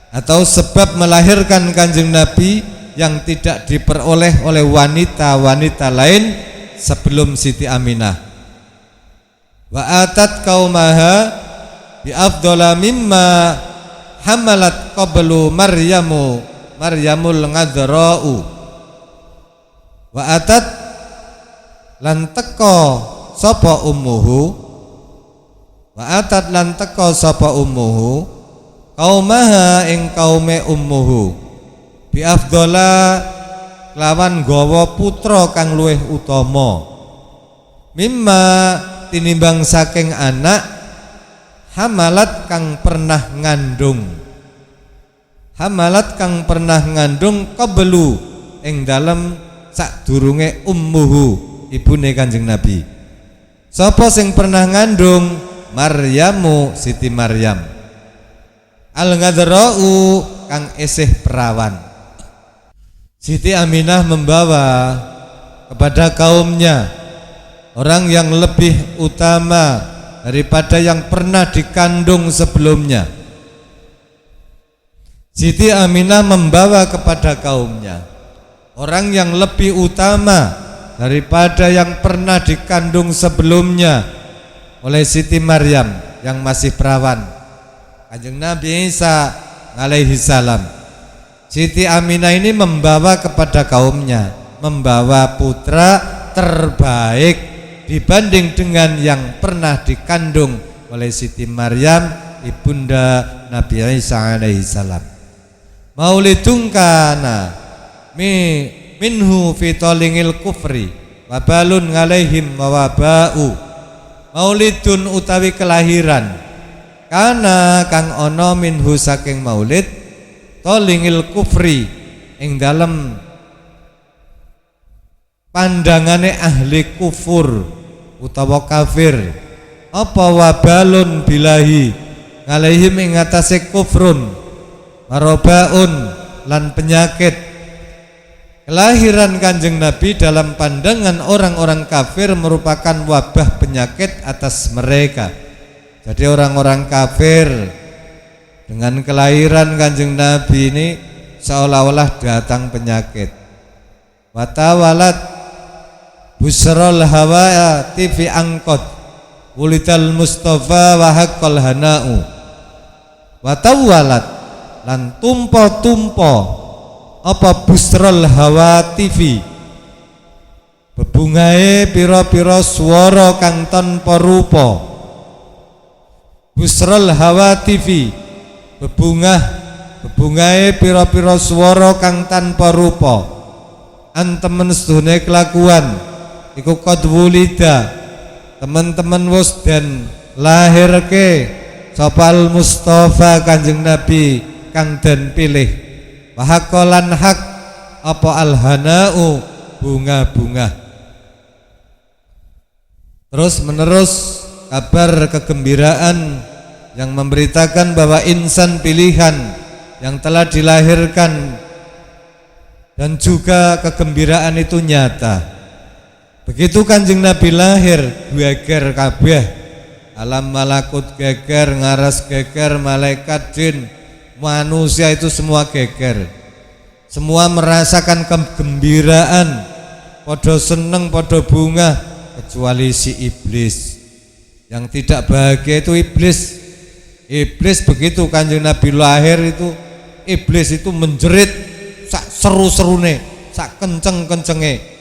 atau sebab melahirkan Kanjeng Nabi yang tidak diperoleh oleh wanita-wanita lain sebelum Siti Aminah. Wa atat qaumaha bi afdhala mimma hamalat qablu Maryamul ngadra'u. Wa atat lan teka sapa ummuhu, wa atat lan teka sapa ummuhu qaumaha ing kaume ummuhu bi afdhala lawan gawa putra kang luwih utama mimma tinimbang saking anak hamalat kang pernah ngandung, hamalat kang pernah ngandung qablu ing dalem sadurunge ummuhu ibune Kanjeng Nabi. Sapa sing pernah ngandung? Maryamu Siti Maryam. Al-Ngadra'u kang isih perawan. Siti Aminah membawa kepada kaumnya orang yang lebih utama daripada yang pernah dikandung sebelumnya. Siti Aminah membawa kepada kaumnya orang yang lebih utama daripada yang pernah dikandung sebelumnya oleh Siti Maryam yang masih perawan, Kanjeng Nabi Isa alaihi salam. Siti Aminah ini membawa kepada kaumnya, membawa putra terbaik dibanding dengan yang pernah dikandung oleh Siti Maryam ibunda Nabi Isa alaihi salam. Maulidun kana minhu fi tolingil kufri wabalun ngalaihim wabau. Maulidun utawi kelahiran kana kang ono minhu saking maulid tolingil kufri ing dalem pandangane ahli kufur utawa kafir apa wabalun bilahi ngalaihim ing atase kufrun marobaun lan penyakit. Kelahiran Kanjeng Nabi dalam pandangan orang-orang kafir merupakan wabah penyakit atas mereka. Jadi orang-orang kafir dengan kelahiran Kanjeng Nabi ini seolah-olah datang penyakit. Watawalat busrol hawa TV angkot wulidal Mustafa wa haqqal hana'u. Watawalat lan tumpo-tumpo apa busrol hawa TV bebungae pira-pira swara kang tanpa rupa. Busrol hawa TV bebungae pira-pira swara kang tanpa rupa. Antemen sedune kelakuan iku qad wulida teman-teman wis den lahirke sopal Mustafa Kanjeng Nabi kang den pilih. Wahakolan hak apa alhana'u bunga-bunga. Terus menerus kabar kegembiraan yang memberitakan bahwa insan pilihan yang telah dilahirkan dan juga kegembiraan itu nyata. Begitu Kanjeng Nabi lahir geger kabeh, alam malakut geger, ngaras geger, malaikat jin, manusia itu semua geger. Semua merasakan kegembiraan, podo seneng, podo bunga, kecuali si iblis. Yang tidak bahagia itu iblis. Iblis begitu Kanjeng Nabi lahir itu, iblis itu menjerit sak seru-serune, sak kenceng-kencenge.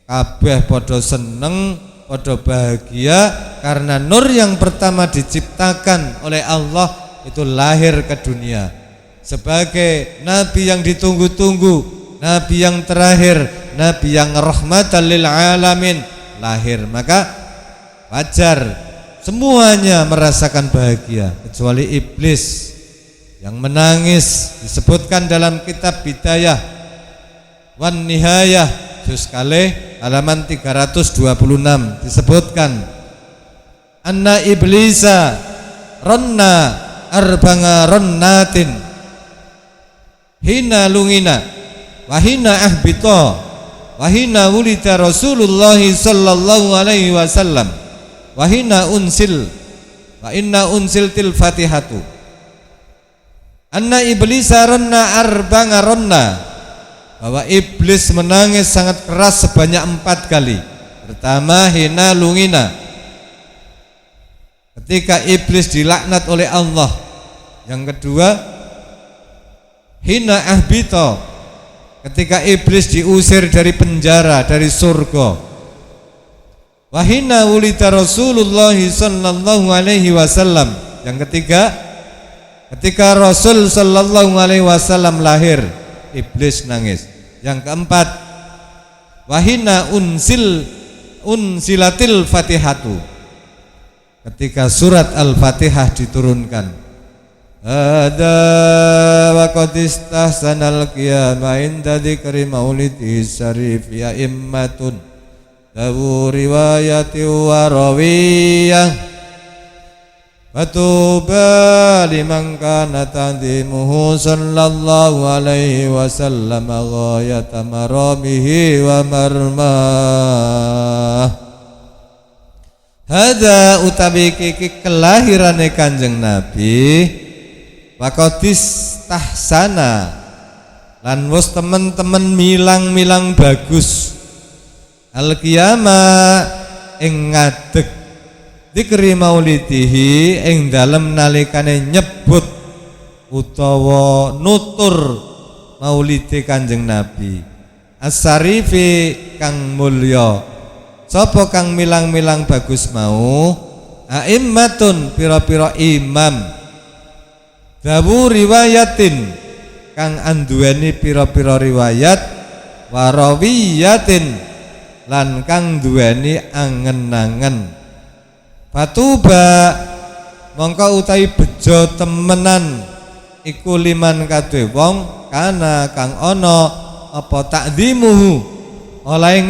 Kabeh podo seneng, podo bahagia karena nur yang pertama diciptakan oleh Allah itu lahir ke dunia sebagai nabi yang ditunggu-tunggu, nabi yang terakhir, nabi yang rahmatan lil alamin lahir. Maka wajar semuanya merasakan bahagia kecuali iblis yang menangis. Disebutkan dalam kitab Bidayah wan Nihayah juz kalih halaman 326 disebutkan anna iblisa ronna arbanga ronnatin hina lungina wahina ahbito wa hina wulida Rasulullah sallallahu alaihi wasallam wa hina unsil wa inna unsiltil Fatihatu anna iblis ranna arba'an ranna, bahwa iblis menangis sangat keras sebanyak 4 kali. Pertama hina lungina, ketika iblis dilaknat oleh Allah. Yang kedua hina ahbito, ketika iblis diusir dari penjara, dari surga. Wahina wulida Rasulullah sallallahu alaihi wasallam. Yang ketiga, ketika Rasul sallallahu alaihi wasallam lahir, iblis nangis. Yang keempat, wahina unsilatil Fatihatu, ketika surat Al-Fatihah diturunkan. Ada wa qad istahsanal qiyama inda dzikri maulidi syarif ya immatun dawu riwayati wa rawiyah fatuba liman kana tandimuhu sallallahu alaihi wasallam ghayata maramihi wa marmah. Hadza utawi kiki kelahirane Kanjeng Nabi waqadis tahsana lan wis temen-temen milang-milang bagus al-qiyama ing ngadeg dikri maulidihi ing dalem nalikane nyebut utawa nutur maulidi Kanjeng Nabi as-sarifi kang mulya. Sapa kang milang-milang bagus mau? Aimmatun pira-pira imam dawu riwayatin kang anduweni pira-pira riwayat warawiyatin lan kang duweni angen-angen. Fatuba mongko utawi bejo temenan iku liman kadhe wong kana kang ana apa takdimuhu oleh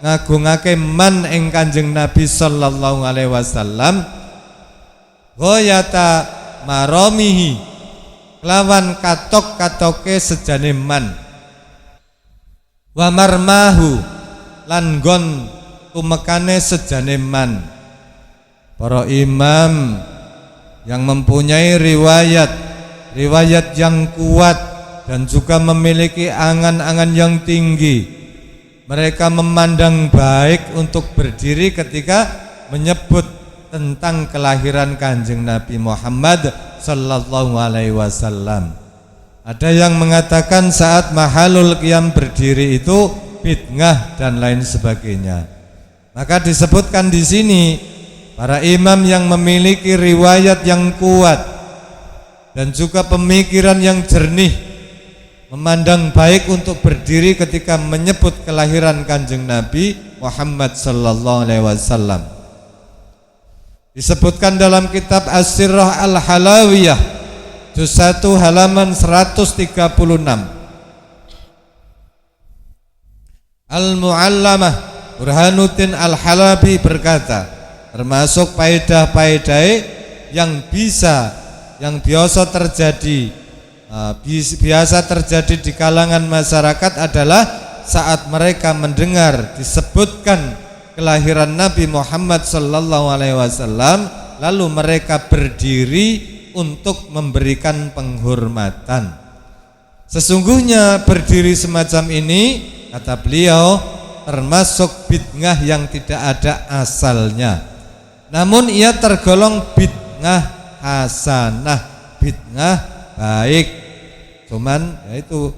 ngagungake man ing Kanjeng Nabi sallallahu alaihi wasallam ghayata maramihi lawan katok-katoke sejane man wa marmahu lan gon tumekane sejane man. Para imam yang mempunyai riwayat yang kuat dan juga memiliki angan-angan yang tinggi, mereka memandang baik untuk berdiri ketika menyebut tentang kelahiran Kanjeng Nabi Muhammad sallallahu alaihi wasallam. Ada yang mengatakan saat mahalul qiyam berdiri itu bid'ah dan lain sebagainya. Maka disebutkan di sini para imam yang memiliki riwayat yang kuat dan juga pemikiran yang jernih memandang baik untuk berdiri ketika menyebut kelahiran Kanjeng Nabi Muhammad sallallahu alaihi wasallam. Disebutkan dalam kitab As-Sirrah Al-Halawiyah juz 1 halaman 136. Al-Mu'allamah Burhanuddin Al-Halabi berkata, termasuk faedah-faedah yang biasa terjadi di kalangan masyarakat adalah saat mereka mendengar disebutkan kelahiran Nabi Muhammad sallallahu alaihi wasallam lalu mereka berdiri untuk memberikan penghormatan. Sesungguhnya berdiri semacam ini, kata beliau, termasuk bid'ah yang tidak ada asalnya. Namun ia tergolong bid'ah hasanah, bid'ah baik. Cuman yaitu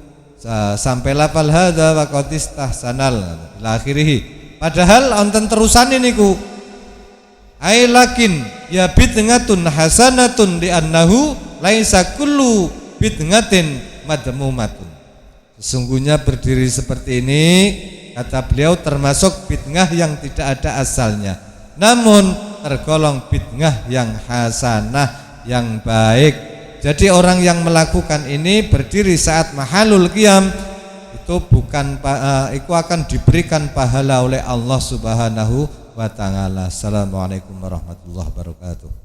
sampai lafal hadza wa qad istahsanal ila akhirih. Padahal wonten terusane niku. Ai lakin ya bid'atun hasanatun li annahu laisa kullu bid'atin madmumatun. Sesungguhnya berdiri seperti ini, kata beliau, termasuk bid'ah yang tidak ada asalnya. Namun tergolong bid'ah yang hasanah, yang baik. Jadi orang yang melakukan ini berdiri saat mahalul qiyam itu itu akan diberikan pahala oleh Allah Subhanahu wa taala. Assalamualaikum warahmatullahi wabarakatuh.